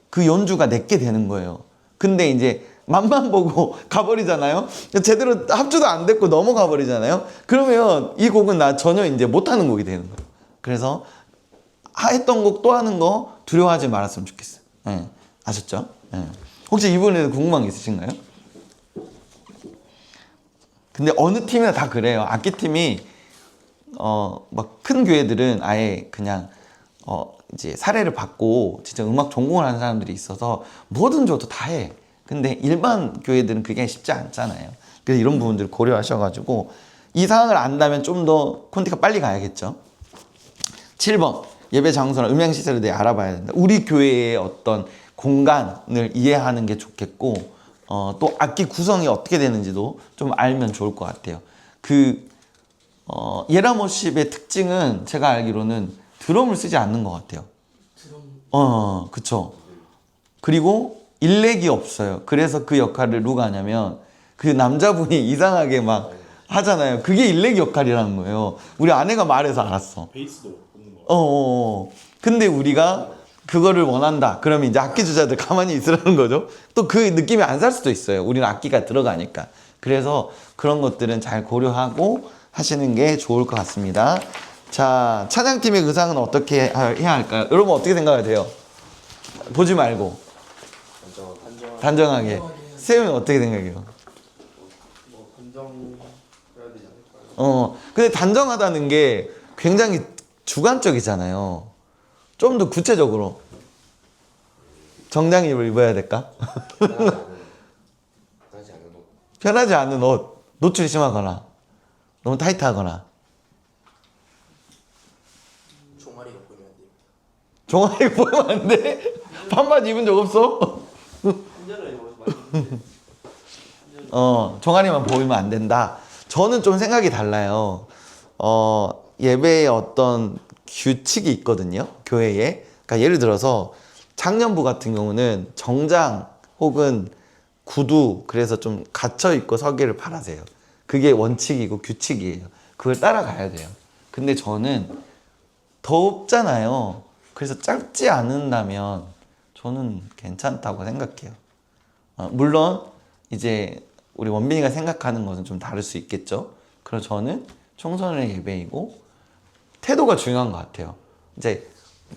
그 연주가 내게 되는 거예요. 근데 이제 맛만 보고 가버리잖아요. 제대로 합주도 안 됐고 넘어가 버리잖아요. 그러면 이 곡은 나 전혀 이제 못하는 곡이 되는 거예요. 그래서 했던 곡 또 하는 거 두려워하지 말았으면 좋겠어요. 네. 아셨죠? 네. 혹시 이번에는 궁금한 게 있으신가요? 근데 어느 팀이나 다 그래요. 악기팀이 막 큰 교회들은 아예 그냥 이제 사례를 받고 진짜 음악 전공을 하는 사람들이 있어서 뭐든 줘도 다 해. 근데 일반 교회들은 그게 쉽지 않잖아요. 그래서 이런 부분들을 고려하셔가지고 이 상황을 안다면 좀 더 콘티가 빨리 가야겠죠. 7번 예배 장소나 음향 시설에 대해 알아봐야 된다. 우리 교회의 어떤 공간을 이해하는 게 좋겠고 또 악기 구성이 어떻게 되는지도 좀 알면 좋을 것 같아요. 예라모십의 특징은 제가 알기로는 드럼을 쓰지 않는 것 같아요. 드럼 그쵸. 그리고 일렉이 없어요. 그래서 그 역할을 누가 하냐면 그 남자분이 이상하게 막 하잖아요. 그게 일렉 역할이라는 거예요. 우리 아내가 말해서 알았어. 베이스도 없는 거. 근데 우리가 그거를 원한다. 그러면 이제 악기 주자들 가만히 있으라는 거죠. 또 그 느낌이 안 살 수도 있어요. 우리는 악기가 들어가니까. 그래서 그런 것들은 잘 고려하고 하시는 게 좋을 것 같습니다. 자, 찬양팀의 의상은 어떻게 해야 할까요? 여러분 어떻게 생각하세요? 보지 말고 단정하게. 세훈은 어떻게 생각해요? 뭐 단정해야 되지 않을까요? 근데 단정하다는 게 굉장히 주관적이잖아요. 좀 더 구체적으로 정장입을 입어야 될까? 편하지 않은 옷. 편하지 않은 옷, 노출이 심하거나 너무 타이트하거나 종아리가 보이면 안 돼요. 종아리 보이면 안 돼? 반바지 입은 적 없어? 한전에 많이 종아리만 보이면 안 된다. 저는 좀 생각이 달라요. 예배에 어떤 규칙이 있거든요. 교회에. 그러니까 예를 들어서 작년부 같은 경우는 정장 혹은 구두 그래서 좀 갇혀 입고 서기를 바라세요. 그게 원칙이고 규칙이에요. 그걸 따라가야 돼요. 근데 저는 덥잖아요. 그래서 짧지 않는다면 저는 괜찮다고 생각해요. 물론 이제 우리 원빈이가 생각하는 것은 좀 다를 수 있겠죠. 그래서 저는 청소년의 예배이고 태도가 중요한 것 같아요. 이제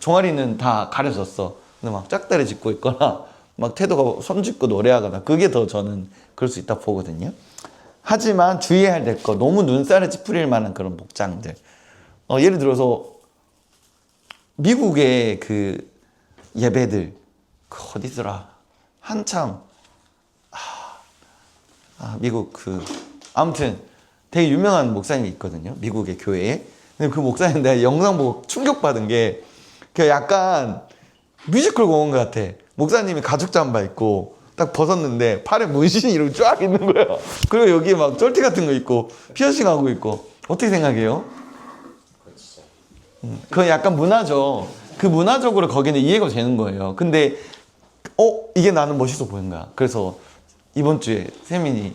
종아리는 다 가려졌어. 근데 막 짝다리 짚고 있거나 막 태도가 손 짚고 노래하거나 그게 더 저는 그럴 수 있다 보거든요. 하지만 주의해야 될 거 너무 눈살을 찌푸릴 만한 그런 복장들. 예를 들어서 미국의 그 예배들 그 어디더라 한참 미국 아무튼 되게 유명한 목사님이 있거든요. 미국의 교회에. 근데 그 목사님 내가 영상 보고 충격받은 게 그 약간 뮤지컬 공원 같아. 목사님이 가죽 잠바 입고 딱 벗었는데 팔에 문신이 이렇게 쫙 있는 거야. 그리고 여기에 막 쫄티 같은 거 있고 피어싱 하고 있고. 어떻게 생각해요? 그건 진짜. 그건 약간 문화죠. 그 문화적으로 거기는 이해가 되는 거예요. 근데 이게 나는 멋있어 보이는 거야. 그래서 이번 주에 세민이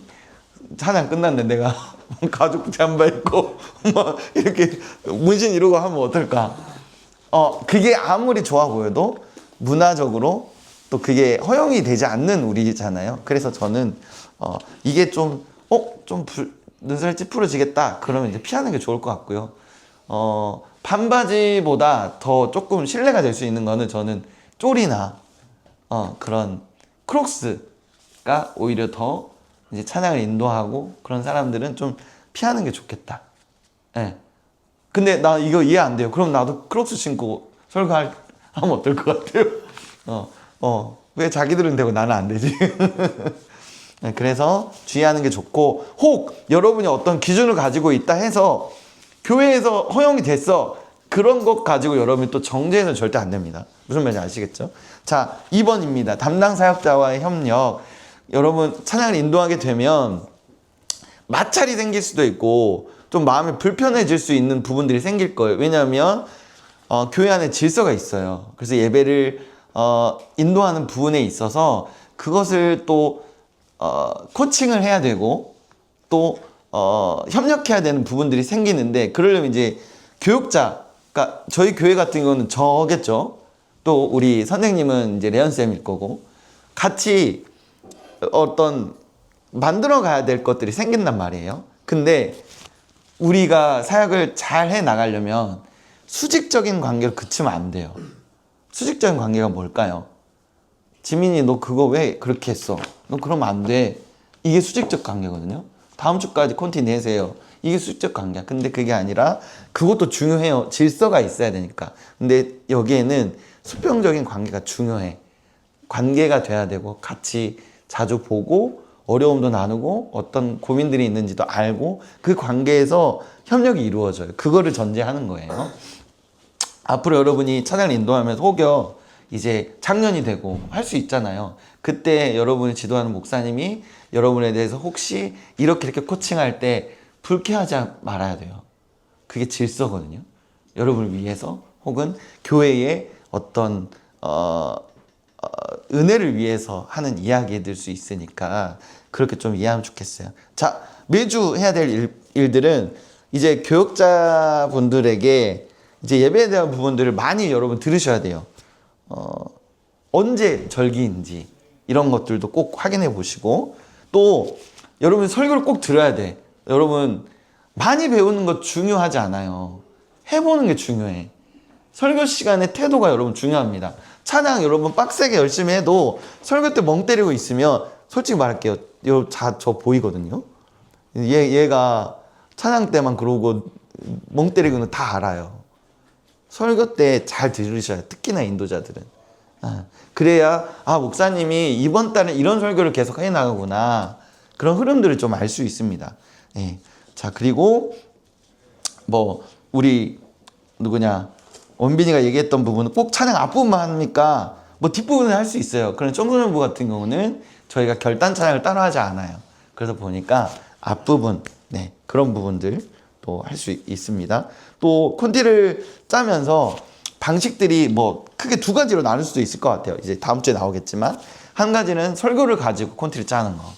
찬양 끝났는데 내가 가죽 잠바 입고 막 이렇게 문신 이러고 하면 어떨까? 그게 아무리 좋아 보여도 문화적으로 또 그게 허용이 되지 않는 우리잖아요. 그래서 저는 이게 좀 눈살 찌푸러지겠다. 그러면 이제 피하는 게 좋을 것 같고요. 반바지보다 더 조금 신뢰가 될 수 있는 거는 저는 쪼리나 그런 크록스가 오히려 더 이제 찬양을 인도하고 그런 사람들은 좀 피하는 게 좋겠다. 예. 근데 나 이거 이해 안 돼요. 그럼 나도 크록스 신고 설교하면 어떨 것 같아요? 왜 자기들은 되고 나는 안 되지? 네, 그래서 주의하는 게 좋고, 혹 여러분이 어떤 기준을 가지고 있다 해서 교회에서 허용이 됐어. 그런 것 가지고 여러분이 또 정죄해서는 절대 안 됩니다. 무슨 말인지 아시겠죠? 자, 2번입니다. 담당 사역자와의 협력. 여러분 찬양을 인도하게 되면 마찰이 생길 수도 있고 좀 마음이 불편해질 수 있는 부분들이 생길 거예요. 왜냐하면 교회 안에 질서가 있어요. 그래서 예배를 인도하는 부분에 있어서 그것을 또 코칭을 해야 되고 또 협력해야 되는 부분들이 생기는데, 그러려면 이제 교육자, 그러니까 저희 교회 같은 경우는 저겠죠. 또 우리 선생님은 이제 레언쌤일 거고, 같이 어떤 만들어 가야 될 것들이 생긴단 말이에요. 근데 우리가 사역을 잘 해 나가려면 수직적인 관계로 그치면 안 돼요. 수직적인 관계가 뭘까요? 지민이 너 그거 왜 그렇게 했어? 너 그러면 안 돼. 이게 수직적 관계거든요. 다음 주까지 콘티 내세요. 이게 수직적 관계야. 근데 그게 아니라 그것도 중요해요. 질서가 있어야 되니까. 근데 여기에는 수평적인 관계가 중요해. 관계가 돼야 되고 같이 자주 보고 어려움도 나누고 어떤 고민들이 있는지도 알고 그 관계에서 협력이 이루어져요. 그거를 전제하는 거예요. 앞으로 여러분이 찬양을 인도하면서 혹여 이제 장년이 되고 할 수 있잖아요. 그때 여러분이 지도하는 목사님이 여러분에 대해서 혹시 이렇게 코칭할 때 불쾌하지 말아야 돼요. 그게 질서거든요. 여러분을 위해서 혹은 교회의 어떤 은혜를 위해서 하는 이야기일 수 있으니까 그렇게 좀 이해하면 좋겠어요. 자, 매주 해야 될 일들은 이제 교역자분들에게 이제 예배에 대한 부분들을 많이 여러분 들으셔야 돼요. 언제 절기인지 이런 것들도 꼭 확인해 보시고, 또 여러분 설교를 꼭 들어야 돼. 여러분 많이 배우는 것 중요하지 않아요. 해보는 게 중요해. 설교 시간의 태도가 여러분 중요합니다. 찬양 여러분 빡세게 열심히 해도 설교 때 멍 때리고 있으면 솔직히 말할게요. 저 보이거든요. 얘가 찬양 때만 그러고 멍 때리고는 다 알아요. 설교 때 잘 들으셔야, 특히나 인도자들은. 그래야 목사님이 이번 달에 이런 설교를 계속 해나가구나, 그런 흐름들을 좀 알 수 있습니다. 예. 자, 그리고 뭐 우리 누구냐 원빈이가 얘기했던 부분은 꼭 찬양 앞부분만 합니까? 뭐 뒷부분은 할 수 있어요. 그런 청소년부 같은 경우는 저희가 결단 찬양을 따로 하지 않아요. 그래서 보니까 앞부분, 네, 그런 부분들 또 할 수 있습니다. 또 콘티를 짜면서 방식들이 뭐 크게 두 가지로 나눌 수도 있을 것 같아요. 이제 다음 주에 나오겠지만, 한 가지는 설교를 가지고 콘티를 짜는 거,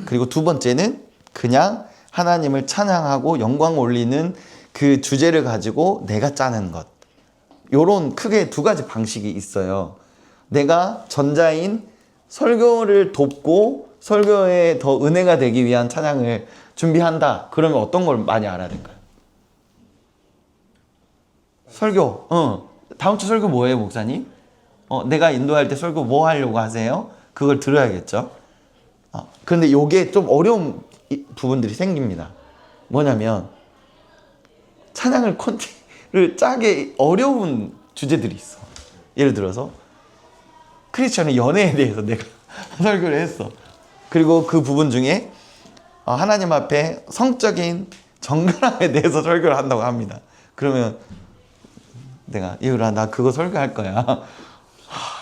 그리고 두 번째는 그냥 하나님을 찬양하고 영광 올리는 그 주제를 가지고 내가 짜는 것. 요런 크게 두 가지 방식이 있어요. 내가 전자인 설교를 돕고 설교에 더 은혜가 되기 위한 찬양을 준비한다. 그러면 어떤 걸 많이 알아야 될까요? 설교. 다음 주 설교 뭐예요, 목사님? 내가 인도할 때 설교 뭐 하려고 하세요? 그걸 들어야겠죠. 그런데 요게 좀 어려운 부분들이 생깁니다. 뭐냐면 찬양을 콘티를 짜게 어려운 주제들이 있어. 예를 들어서 크리스천의 연애에 대해서 내가 설교를 했어. 그리고 그 부분 중에 하나님 앞에 성적인 정결함에 대해서 설교를 한다고 합니다. 그러면 내가 이유라 나 그거 설교할 거야.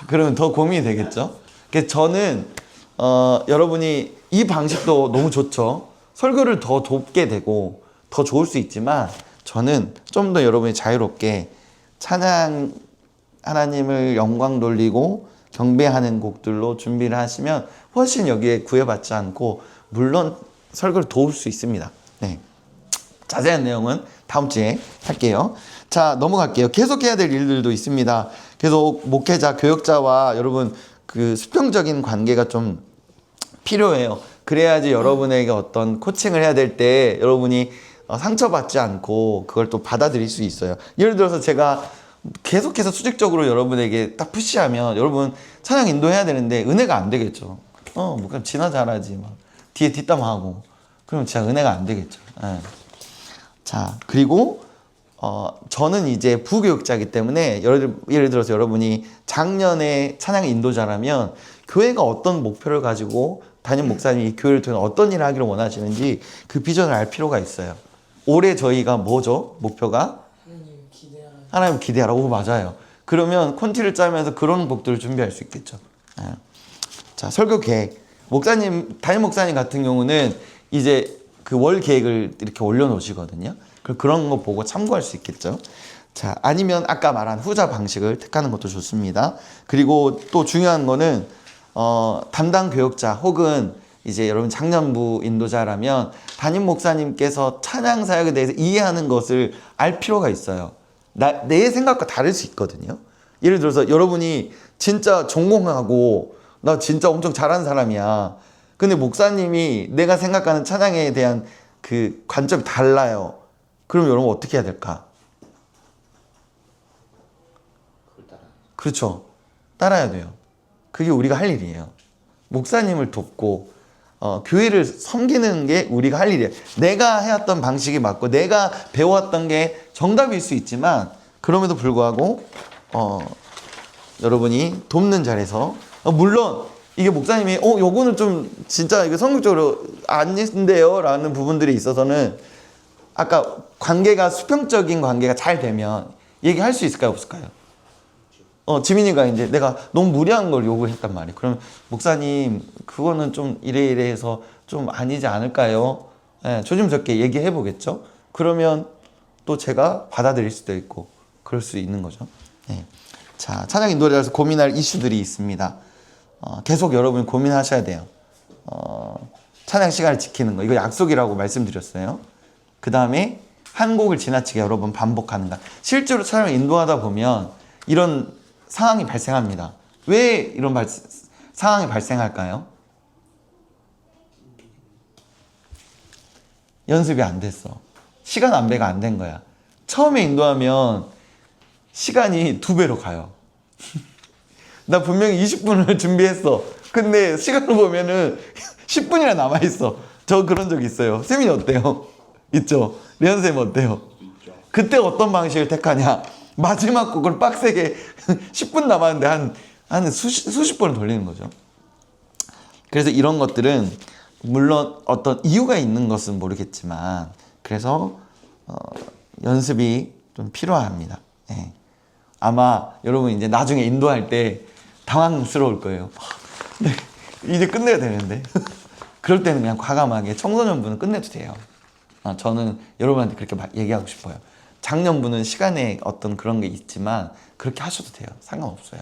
그러면 더 고민이 되겠죠. 그래서 저는 여러분이 이 방식도 너무 좋죠. 설교를 더 돕게 되고 더 좋을 수 있지만, 저는 좀 더 여러분이 자유롭게 찬양, 하나님을 영광 돌리고 경배하는 곡들로 준비를 하시면 훨씬 여기에 구애받지 않고 물론 설교를 도울 수 있습니다. 네. 자세한 내용은 다음 주에 할게요. 자, 넘어갈게요. 계속 해야 될 일들도 있습니다. 계속 목회자, 교역자와 여러분 그 수평적인 관계가 좀 필요해요. 그래야지 여러분에게 어떤 코칭을 해야 될 때 여러분이 상처받지 않고 그걸 또 받아들일 수 있어요. 예를 들어서 제가 계속해서 수직적으로 여러분에게 딱 푸시하면 여러분 찬양 인도해야 되는데 은혜가 안 되겠죠. 뭐 그냥 지나 잘하지 막 뒤에 뒷담하고 그러면 진짜 은혜가 안 되겠죠. 네. 자, 그리고 저는 이제 부교육자이기 때문에 예를 들어서 여러분이 작년에 찬양 인도자라면 교회가 어떤 목표를 가지고 담임 목사님이 이 교회를 통해 어떤 일을 하기를 원하시는지 그 비전을 알 필요가 있어요. 올해 저희가 뭐죠? 목표가? 하나님 기대하라. 오, 맞아요. 그러면 콘티를 짜면서 그런 곡들을 준비할 수 있겠죠. 자, 설교 계획. 목사님, 담임 목사님 같은 경우는 이제 그 월 계획을 이렇게 올려놓으시거든요. 그런 거 보고 참고할 수 있겠죠. 자, 아니면 아까 말한 후자 방식을 택하는 것도 좋습니다. 그리고 또 중요한 거는 담당 교역자 혹은 이제 여러분 작년부 인도자라면 담임 목사님께서 찬양 사역에 대해서 이해하는 것을 알 필요가 있어요. 내 생각과 다를 수 있거든요. 예를 들어서 여러분이 진짜 전공하고 나 진짜 엄청 잘하는 사람이야. 근데 목사님이 내가 생각하는 찬양에 대한 그 관점이 달라요. 그럼 여러분 어떻게 해야 될까? 그렇죠. 따라야 돼요. 그게 우리가 할 일이에요. 목사님을 돕고 교회를 섬기는 게 우리가 할 일이에요. 내가 해왔던 방식이 맞고 내가 배워왔던 게 정답일 수 있지만, 그럼에도 불구하고 여러분이 돕는 자리에서 물론 이게 목사님이 요거는 좀 진짜 이거 성격적으로 아닌데요 라는 부분들이 있어서는 아까 관계가 수평적인 관계가 잘 되면 얘기할 수 있을까요, 없을까요? 지민이가 이제 내가 너무 무리한 걸 요구했단 말이에요. 그럼 목사님 그거는 좀 이래 해서 좀 아니지 않을까요? 조심스럽게 얘기해 보겠죠. 그러면 또 제가 받아들일 수도 있고 그럴 수 있는 거죠. 자, 찬양 인도자에서 고민할 이슈들이 있습니다. 계속 여러분 고민하셔야 돼요. 찬양 시간을 지키는 거, 이거 약속이라고 말씀드렸어요. 그 다음에 한 곡을 지나치게 여러 번 반복하는가. 실제로 찬양을 인도하다 보면 이런 상황이 발생합니다. 왜 이런 상황이 발생할까요? 연습이 안 됐어. 시간 안배가 안 된 거야. 처음에 인도하면 시간이 2배로 가요. 나 분명히 20분을 준비했어. 근데 시간을 보면은 10분이나 남아있어. 저 그런 적 있어요. 쌤이 어때요? 있죠? 리안 쌤 어때요? 그때 어떤 방식을 택하냐? 마지막 곡을 빡세게 10분 남았는데 한 수십 번을 돌리는 거죠. 그래서 이런 것들은 물론 어떤 이유가 있는 것은 모르겠지만 그래서 연습이 좀 필요합니다. 예. 아마 여러분 이제 나중에 인도할 때 당황스러울 거예요. 네, 이제 끝내야 되는데 그럴 때는 그냥 과감하게 청소년부는 끝내도 돼요. 저는 여러분한테 그렇게 얘기하고 싶어요. 장년부는 시간에 어떤 그런 게 있지만 그렇게 하셔도 돼요. 상관없어요.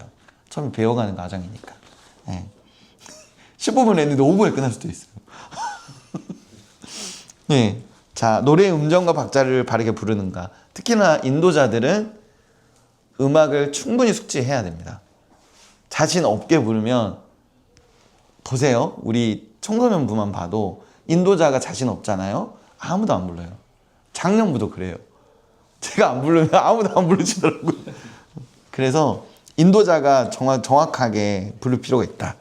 처음에 배워가는 과정이니까. 예. 15분 했는데 5분에 끝날 수도 있어요. 네. 자, 노래의 음정과 박자를 바르게 부르는가. 특히나 인도자들은 음악을 충분히 숙지해야 됩니다. 자신 없게 부르면 보세요. 우리 청소년부만 봐도 인도자가 자신 없잖아요. 아무도 안 불러요. 작년부도 그래요. 제가 안 부르면 아무도 안 부르시더라고요. 그래서 인도자가 정확하게 부를 필요가 있다.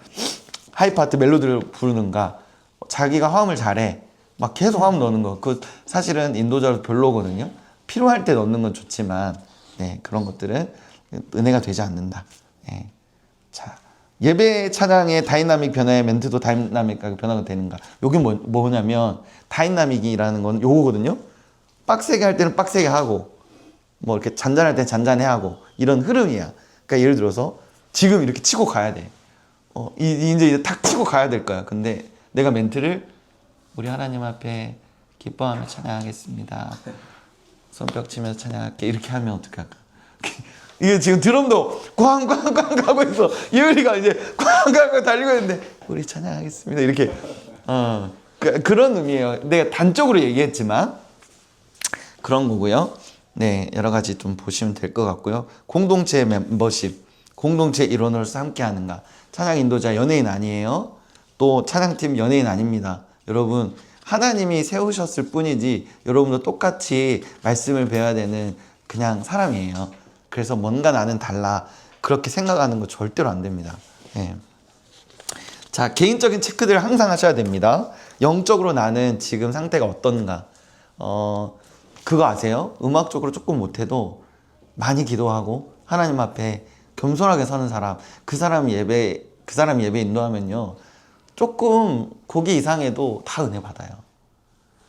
하이파트 멜로디를 부르는가. 자기가 화음을 잘해. 막 계속 화음 넣는 거. 그 사실은 인도자로 별로거든요. 필요할 때 넣는 건 좋지만 네, 그런 것들은 은혜가 되지 않는다. 네. 자, 예배 찬양의 다이나믹 변화의 멘트도 다이나믹하게 변화가 되는가. 이게 뭐냐면 다이나믹이라는 건 요거거든요. 빡세게 할 때는 빡세게 하고 뭐 이렇게 잔잔할 때는 잔잔해 하고 이런 흐름이야. 그러니까 예를 들어서 지금 이렇게 치고 가야 돼. 이제 탁 치고 가야 될 거야. 근데 내가 멘트를 우리 하나님 앞에 기뻐하며 찬양하겠습니다. 손뼉 치면서 찬양할게. 이렇게 하면 어떡할까? 이게 지금 드럼도 꽝꽝꽝 가고 있어. 예을이가 이제 꽝꽝꽝 달리고 있는데 우리 찬양하겠습니다. 이렇게 그런 의미예요. 내가 단적으로 얘기했지만 그런 거고요. 네, 여러 가지 좀 보시면 될 것 같고요. 공동체 멤버십, 공동체 일원으로서 함께 하는가. 찬양 인도자 연예인 아니에요. 또 찬양팀 연예인 아닙니다. 여러분 하나님이 세우셨을 뿐이지 여러분도 똑같이 말씀을 배워야 되는 그냥 사람이에요. 그래서 뭔가 나는 달라 그렇게 생각하는 거 절대로 안 됩니다. 네. 자, 개인적인 체크들을 항상 하셔야 됩니다. 영적으로 나는 지금 상태가 어떤가. 그거 아세요? 음악적으로 조금 못해도 많이 기도하고 하나님 앞에 겸손하게 서는 사람, 그 사람 예배 인도하면요 조금 고기 이상해도 다 은혜 받아요.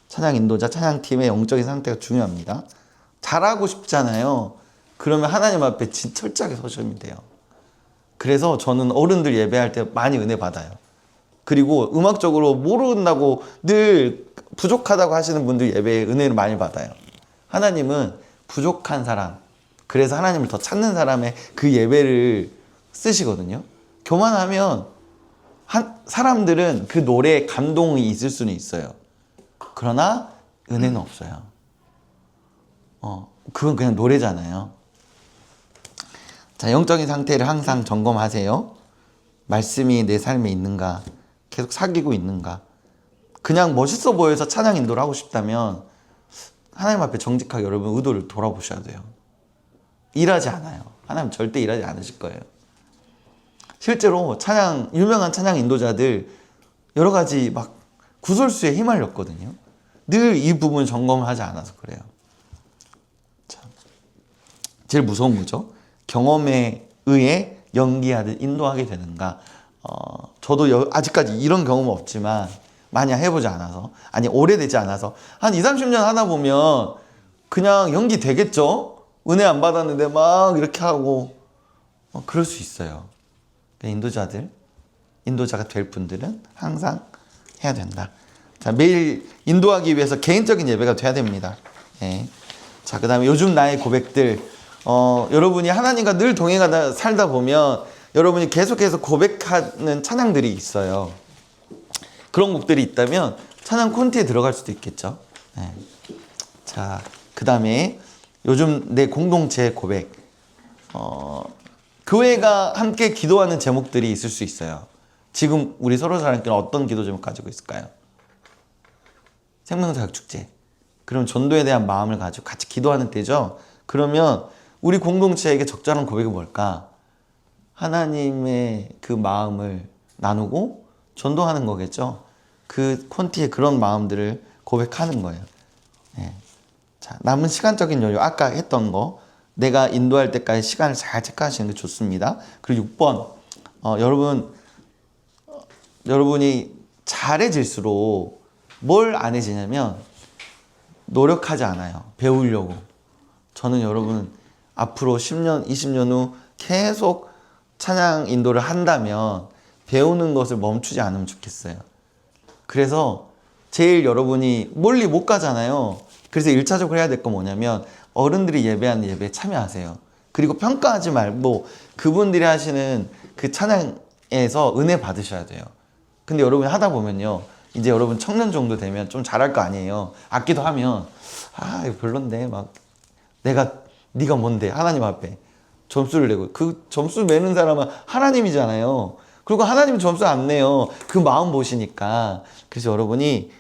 찬양 인도자, 찬양팀의 영적인 상태가 중요합니다. 잘하고 싶잖아요. 그러면 하나님 앞에 철저하게 서시면 돼요. 그래서 저는 어른들 예배할 때 많이 은혜 받아요. 그리고 음악적으로 모른다고 늘 부족하다고 하시는 분들 예배에 은혜를 많이 받아요. 하나님은 부족한 사람, 그래서 하나님을 더 찾는 사람의 그 예배를 쓰시거든요. 교만하면 사람들은 그 노래에 감동이 있을 수는 있어요. 그러나 은혜는 없어요. 그건 그냥 노래잖아요. 자, 영적인 상태를 항상 점검하세요. 말씀이 내 삶에 있는가, 계속 사귀고 있는가. 그냥 멋있어 보여서 찬양 인도를 하고 싶다면 하나님 앞에 정직하게 여러분 의도를 돌아보셔야 돼요. 일하지 않아요. 하나님 절대 일하지 않으실 거예요. 실제로 유명한 찬양 인도자들 여러 가지 막 구설수에 휘말렸거든요. 늘 이 부분 점검을 하지 않아서 그래요. 자, 제일 무서운 거죠. 경험에 의해 연기하듯 인도하게 되는가. 저도 아직까지 이런 경험은 없지만 많이 해보지 않아서, 아니 오래되지 않아서 한 20-30년 하다 보면 그냥 연기 되겠죠. 은혜 안 받았는데 막 이렇게 하고 그럴 수 있어요. 인도자가 될 분들은 항상 해야 된다. 자, 매일 인도하기 위해서 개인적인 예배가 돼야 됩니다. 네. 자, 그 다음에 요즘 나의 고백들. 여러분이 하나님과 늘 동행하다 살다 보면 여러분이 계속해서 고백하는 찬양들이 있어요. 그런 곡들이 있다면 찬양 콘티에 들어갈 수도 있겠죠. 네. 자, 그 다음에 요즘 내 공동체 고백. 교회가 함께 기도하는 제목들이 있을 수 있어요. 지금 우리 서로 사람끼리 어떤 기도 제목 가지고 있을까요? 생명사역축제. 그럼 전도에 대한 마음을 가지고 같이 기도하는 때죠. 그러면 우리 공동체에게 적절한 고백이 뭘까? 하나님의 그 마음을 나누고 전도하는 거겠죠. 그 콘티에 그런 마음들을 고백하는 거예요. 네. 자, 남은 시간적인 여유, 아까 했던 거 내가 인도할 때까지 시간을 잘 체크하시는 게 좋습니다. 그리고 6번 여러분이 잘해질수록 뭘 안 해지냐면 노력하지 않아요. 배우려고. 저는 여러분 앞으로 10년, 20년 후 계속 찬양 인도를 한다면 배우는 것을 멈추지 않으면 좋겠어요. 그래서 제일 여러분이 멀리 못 가잖아요. 그래서 1차적으로 해야 될 건 뭐냐면 어른들이 예배하는 예배에 참여하세요. 그리고 평가하지 말고 그분들이 하시는 그 찬양에서 은혜 받으셔야 돼요. 근데 여러분이 하다 보면요, 이제 여러분 청년 정도 되면 좀 잘할 거 아니에요. 악기도 하면 이거 별론데 막 네가 뭔데 하나님 앞에 점수를 내고, 그 점수 매는 사람은 하나님이잖아요. 그리고 하나님은 점수 안 내요. 그 마음 보시니까. 그래서 여러분이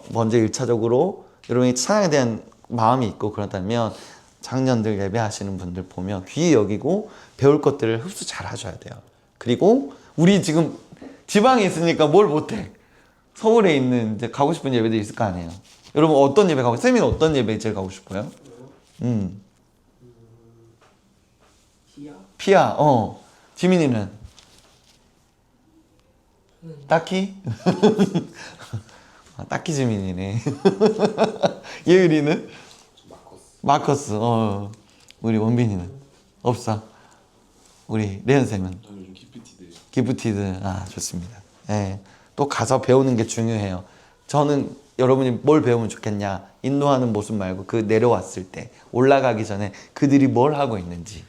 먼저 1차적으로 여러분이 찬양에 대한 마음이 있고 그렇다면 장년들 예배하시는 분들 보면 귀히 여기고 배울 것들을 흡수 잘 하셔야 돼요. 그리고 우리 지금 지방에 있으니까 뭘 못해. 서울에 있는 이제 가고 싶은 예배도 있을 거 아니에요. 여러분 어떤 예배 가고, 쌤이는 어떤 예배 제일 가고 싶어요? 피아. 지민이는? 딱히? 딱히 지민이네. 예율이는? 마커스. 우리 원빈이는? 없어. 우리 레연쌤은? 저는 요즘 기프티드. 기프티드. 좋습니다. 네. 또 가서 배우는 게 중요해요. 저는 여러분이 뭘 배우면 좋겠냐, 인도하는 모습 말고 그 내려왔을 때, 올라가기 전에 그들이 뭘 하고 있는지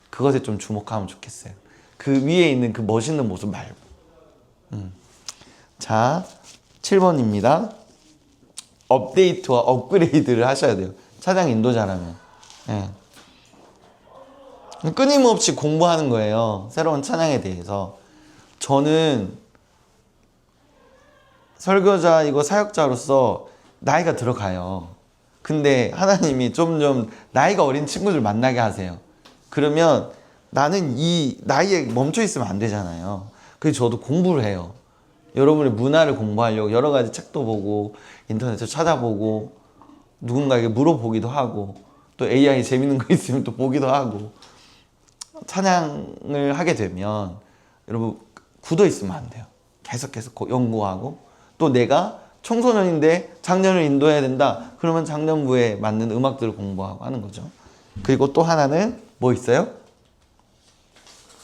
그것에 좀 주목하면 좋겠어요. 그 위에 있는 그 멋있는 모습 말고. 자, 7번입니다. 업데이트와 업그레이드를 하셔야 돼요. 찬양 인도자라면. 네. 끊임없이 공부하는 거예요. 새로운 찬양에 대해서. 저는 설교자이고 사역자로서 나이가 들어가요. 근데 하나님이 점점 나이가 어린 친구들 만나게 하세요. 그러면 나는 이 나이에 멈춰 있으면 안 되잖아요. 그래서 저도 공부를 해요. 여러분의 문화를 공부하려고 여러 가지 책도 보고 인터넷에서 찾아보고 누군가에게 물어보기도 하고 또 AI 재밌는 거 있으면 또 보기도 하고. 찬양을 하게 되면 여러분 굳어 있으면 안 돼요. 계속 연구하고, 또 내가 청소년인데 장년을 인도해야 된다. 그러면 장년부에 맞는 음악들을 공부하고 하는 거죠. 그리고 또 하나는 뭐 있어요?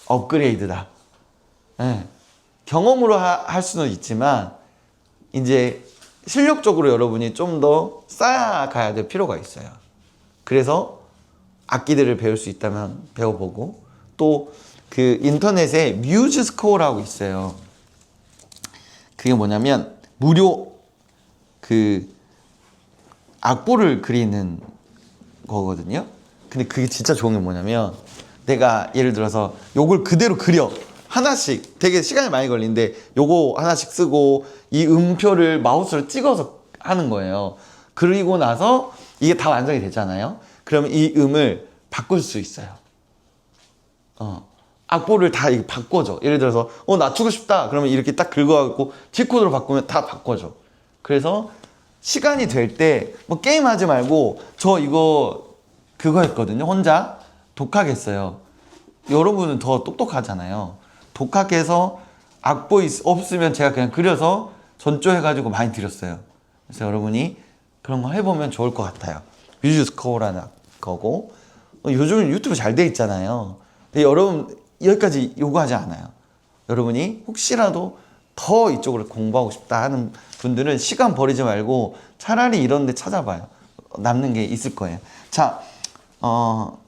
업그레이드다. 네. 경험으로 할 수는 있지만 이제 실력적으로 여러분이 좀 더 쌓아가야 될 필요가 있어요. 그래서 악기들을 배울 수 있다면 배워보고, 또 그 인터넷에 뮤즈 스코어라고 있어요. 그게 뭐냐면 무료 그 악보를 그리는 거거든요. 근데 그게 진짜 좋은 게 뭐냐면 내가 예를 들어서 요걸 그대로 그려. 하나씩 되게 시간이 많이 걸리는데 요거 하나씩 쓰고 이 음표를 마우스로 찍어서 하는 거예요. 그리고 나서 이게 다 완성이 됐잖아요. 그러면 이 음을 바꿀 수 있어요. 악보를 다 이렇게 바꿔줘. 예를 들어서 낮추고 싶다. 그러면 이렇게 딱 긁어갖고 G코드로 바꾸면 다 바꿔줘. 그래서 시간이 될 때 뭐 게임하지 말고, 저 그거 했거든요. 혼자 독학했어요. 여러분은 더 똑똑하잖아요. 독학해서 악보 없으면 제가 그냥 그려서 전조해가지고 많이 드렸어요. 그래서 여러분이 그런 거 해보면 좋을 것 같아요. 뮤즈 스코어라는 거고, 요즘은 유튜브 잘 돼 있잖아요. 근데 여러분 여기까지 요구하지 않아요. 여러분이 혹시라도 더 이쪽으로 공부하고 싶다 하는 분들은 시간 버리지 말고 차라리 이런 데 찾아봐요. 남는 게 있을 거예요. 자,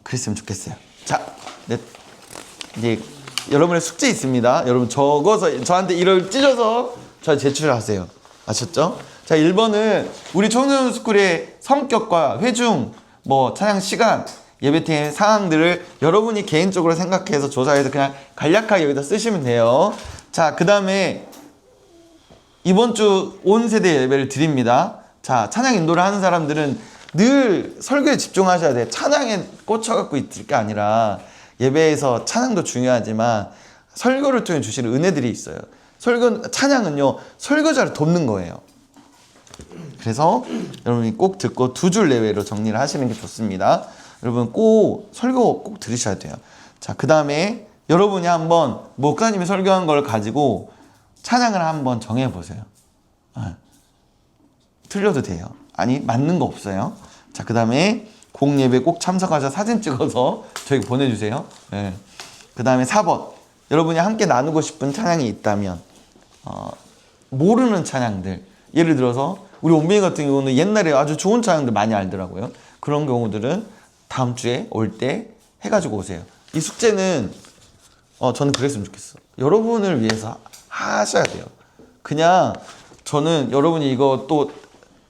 그랬으면 좋겠어요. 자, 네, 이제 여러분의 숙제 있습니다. 여러분 적어서 저한테 이걸 찢어서 저 제출하세요. 아셨죠? 자, 1번은 우리 청소년 스쿨의 성격과 회중, 뭐 찬양 시간, 예배팀의 상황들을 여러분이 개인적으로 생각해서 조사해서 그냥 간략하게 여기다 쓰시면 돼요. 자, 그 다음에 이번 주 온 세대 예배를 드립니다. 자, 찬양 인도를 하는 사람들은 늘 설교에 집중하셔야 돼요. 찬양에 꽂혀갖고 있을 게 아니라 예배에서 찬양도 중요하지만 설교를 통해 주시는 은혜들이 있어요. 찬양은요, 설교자를 돕는 거예요. 그래서 여러분이 꼭 듣고 2줄 내외로 정리를 하시는 게 좋습니다. 여러분 꼭 설교 꼭 들으셔야 돼요. 자, 그 다음에 여러분이 한번 목사님이 설교한 걸 가지고 찬양을 한번 정해보세요. 틀려도 돼요. 아니, 맞는 거 없어요. 자, 그 다음에 공예배 꼭 참석하셔서 사진 찍어서 저에게 보내주세요. 네. 그 다음에 4번. 여러분이 함께 나누고 싶은 찬양이 있다면 모르는 찬양들, 예를 들어서 우리 온빈이 같은 경우는 옛날에 아주 좋은 찬양들 많이 알더라고요. 그런 경우들은 다음 주에 올 때 해가지고 오세요. 이 숙제는 저는 그랬으면 좋겠어. 여러분을 위해서 하셔야 돼요. 그냥 저는 여러분이 이거 또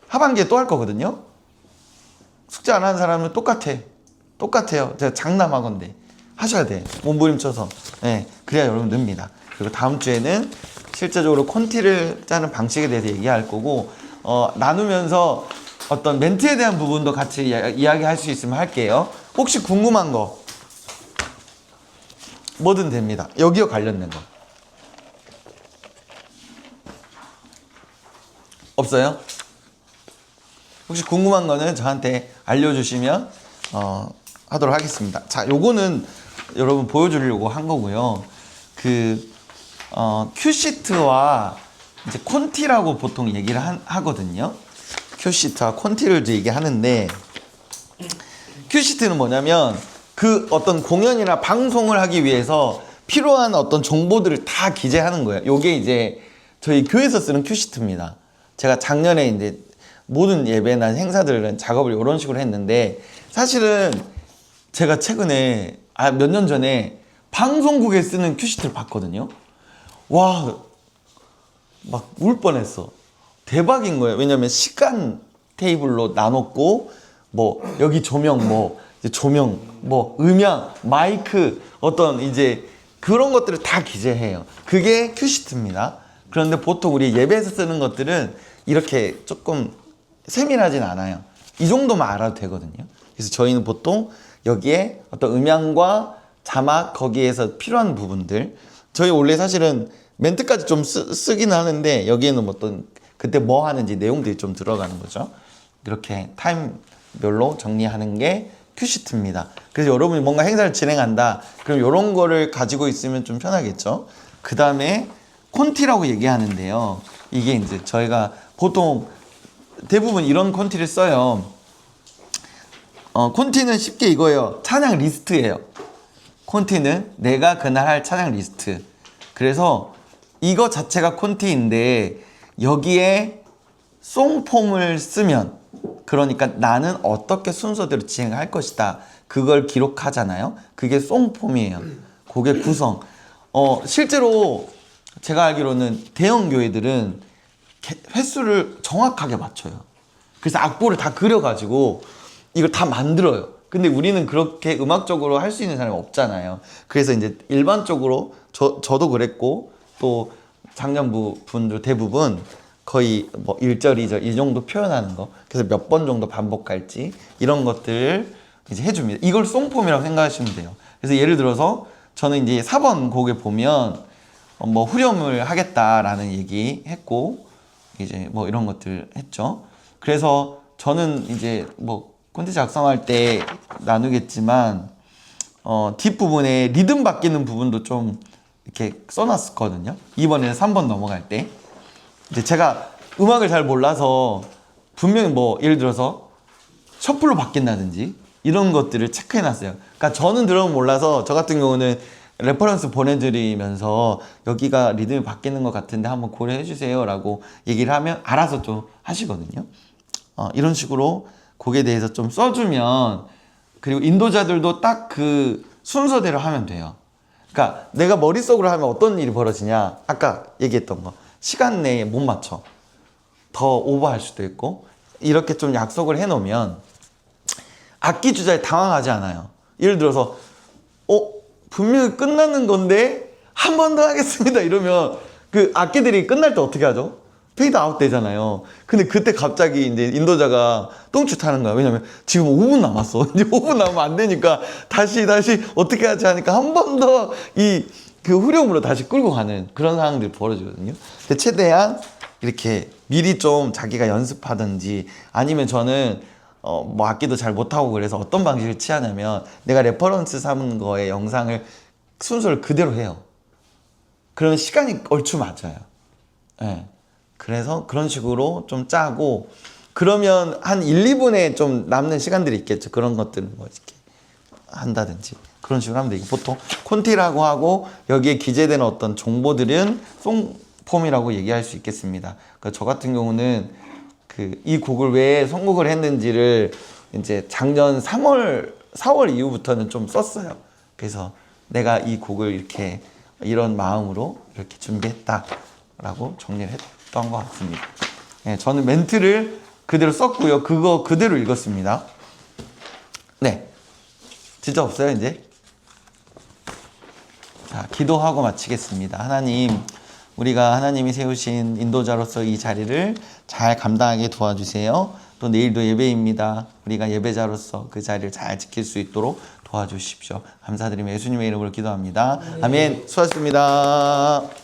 하반기에 또 할 거거든요. 숙제 안 하는 사람은 똑같아요. 제가 장담하건데 하셔야 돼. 몸부림쳐서. 네, 그래야 여러분 늡니다. 그리고 다음 주에는 실제적으로 콘티를 짜는 방식에 대해서 얘기할 거고, 나누면서 어떤 멘트에 대한 부분도 같이 이야기할 수 있으면 할게요. 혹시 궁금한 거 뭐든 됩니다. 여기와 관련된 거 없어요? 혹시 궁금한 거는 저한테 알려주시면 하도록 하겠습니다. 자, 요거는 여러분 보여주려고 한 거고요. 큐시트와 이제 콘티라고 보통 얘기를 하거든요. 큐시트와 콘티를 이제 얘기하는데, 큐시트는 뭐냐면 그 어떤 공연이나 방송을 하기 위해서 필요한 어떤 정보들을 다 기재하는 거예요. 요게 이제 저희 교회에서 쓰는 큐시트입니다. 제가 작년에 이제 모든 예배나 행사들은 작업을 이런 식으로 했는데, 사실은 제가 최근에 몇 년 전에 방송국에 쓰는 큐시트를 봤거든요. 와, 막 울 뻔했어. 대박인 거예요. 왜냐면 시간 테이블로 나눴고, 뭐 여기 조명, 뭐 음향, 마이크, 어떤 이제 그런 것들을 다 기재해요. 그게 큐시트입니다. 그런데 보통 우리 예배에서 쓰는 것들은 이렇게 조금 세밀하진 않아요. 이 정도만 알아도 되거든요. 그래서 저희는 보통 여기에 어떤 음향과 자막, 거기에서 필요한 부분들, 저희 원래 사실은 멘트까지 좀 쓰긴 하는데 여기에는 어떤 그때 뭐 하는지 내용들이 좀 들어가는 거죠. 이렇게 타임별로 정리하는 게 큐시트입니다. 그래서 여러분이 뭔가 행사를 진행한다, 그럼 이런 거를 가지고 있으면 좀 편하겠죠. 그 다음에 콘티라고 얘기하는데요. 이게 이제 저희가 보통 대부분 이런 콘티를 써요. 콘티는 쉽게 이거예요. 찬양 리스트예요. 콘티는 내가 그날 할 찬양 리스트. 그래서 이거 자체가 콘티인데 여기에 송폼을 쓰면, 그러니까 나는 어떻게 순서대로 진행할 것이다, 그걸 기록하잖아요. 그게 송폼이에요. 그게 구성. 실제로 제가 알기로는 대형 교회들은 횟수를 정확하게 맞춰요. 그래서 악보를 다 그려가지고 이걸 다 만들어요. 근데 우리는 그렇게 음악적으로 할 수 있는 사람이 없잖아요. 그래서 이제 일반적으로 저도 그랬고 또 장년부 분들 대부분 거의 뭐 1절, 2절 이 정도 표현하는 거, 그래서 몇 번 정도 반복할지 이런 것들을 이제 해줍니다. 이걸 송폼이라고 생각하시면 돼요. 그래서 예를 들어서 저는 이제 4번 곡에 보면 뭐 후렴을 하겠다라는 얘기 했고, 이제 뭐 이런 것들 했죠. 그래서 저는 이제 뭐 콘텐츠 작성할 때 나누겠지만 뒷부분에 리듬 바뀌는 부분도 좀 이렇게 써놨었거든요. 이번에는 3번 넘어갈 때 이제 제가 음악을 잘 몰라서 분명히 뭐 예를 들어서 셔플로 바뀐다든지 이런 것들을 체크해놨어요. 그러니까 저는 드럼을 몰라서 저 같은 경우는 레퍼런스 보내드리면서 여기가 리듬이 바뀌는 것 같은데 한번 고려해 주세요 라고 얘기를 하면 알아서 좀 하시거든요. 이런 식으로 곡에 대해서 좀 써주면 그리고 인도자들도 딱 그 순서대로 하면 돼요. 그러니까 내가 머릿속으로 하면 어떤 일이 벌어지냐. 아까 얘기했던 거. 시간 내에 못 맞춰. 더 오버할 수도 있고. 이렇게 좀 약속을 해놓으면 악기 주자에 당황하지 않아요. 예를 들어서 분명히 끝나는 건데 한 번 더 하겠습니다 이러면 그 악기들이 끝날 때 어떻게 하죠? 페이드 아웃 되잖아요. 근데 그때 갑자기 이제 인도자가 똥줄 타는 거야. 왜냐면 지금 5분 남았어. 이제 5분 남으면 안 되니까 다시 어떻게 하지 하니까 한 번 더 그 후렴으로 다시 끌고 가는 그런 상황들이 벌어지거든요. 근데 최대한 이렇게 미리 좀 자기가 연습하든지 아니면 저는 뭐 악기도 잘 못하고 그래서 어떤 방식을 취하냐면 내가 레퍼런스 삼은 거에 영상을 순서를 그대로 해요. 그러면 시간이 얼추 맞아요. 네. 그래서 그런 식으로 좀 짜고 그러면 한 1, 2분에 좀 남는 시간들이 있겠죠. 그런 것들은 뭐 이렇게 한다든지 그런 식으로 하면 되고 보통 콘티라고 하고 여기에 기재된 어떤 정보들은 송폼이라고 얘기할 수 있겠습니다. 그러니까 저 같은 경우는 이 곡을 왜 선곡을 했는지를 이제 작년 4월 이후부터는 좀 썼어요. 그래서 내가 이 곡을 이렇게 이런 마음으로 이렇게 준비했다라고 정리를 했던 것 같습니다. 네, 저는 멘트를 그대로 썼고요. 그거 그대로 읽었습니다. 네. 진짜 없어요, 이제? 자, 기도하고 마치겠습니다. 하나님, 우리가 하나님이 세우신 인도자로서 이 자리를 잘 감당하게 도와주세요. 또 내일도 예배입니다. 우리가 예배자로서 그 자리를 잘 지킬 수 있도록 도와주십시오. 감사드리며 예수님의 이름으로 기도합니다. 아멘. 수고하셨습니다.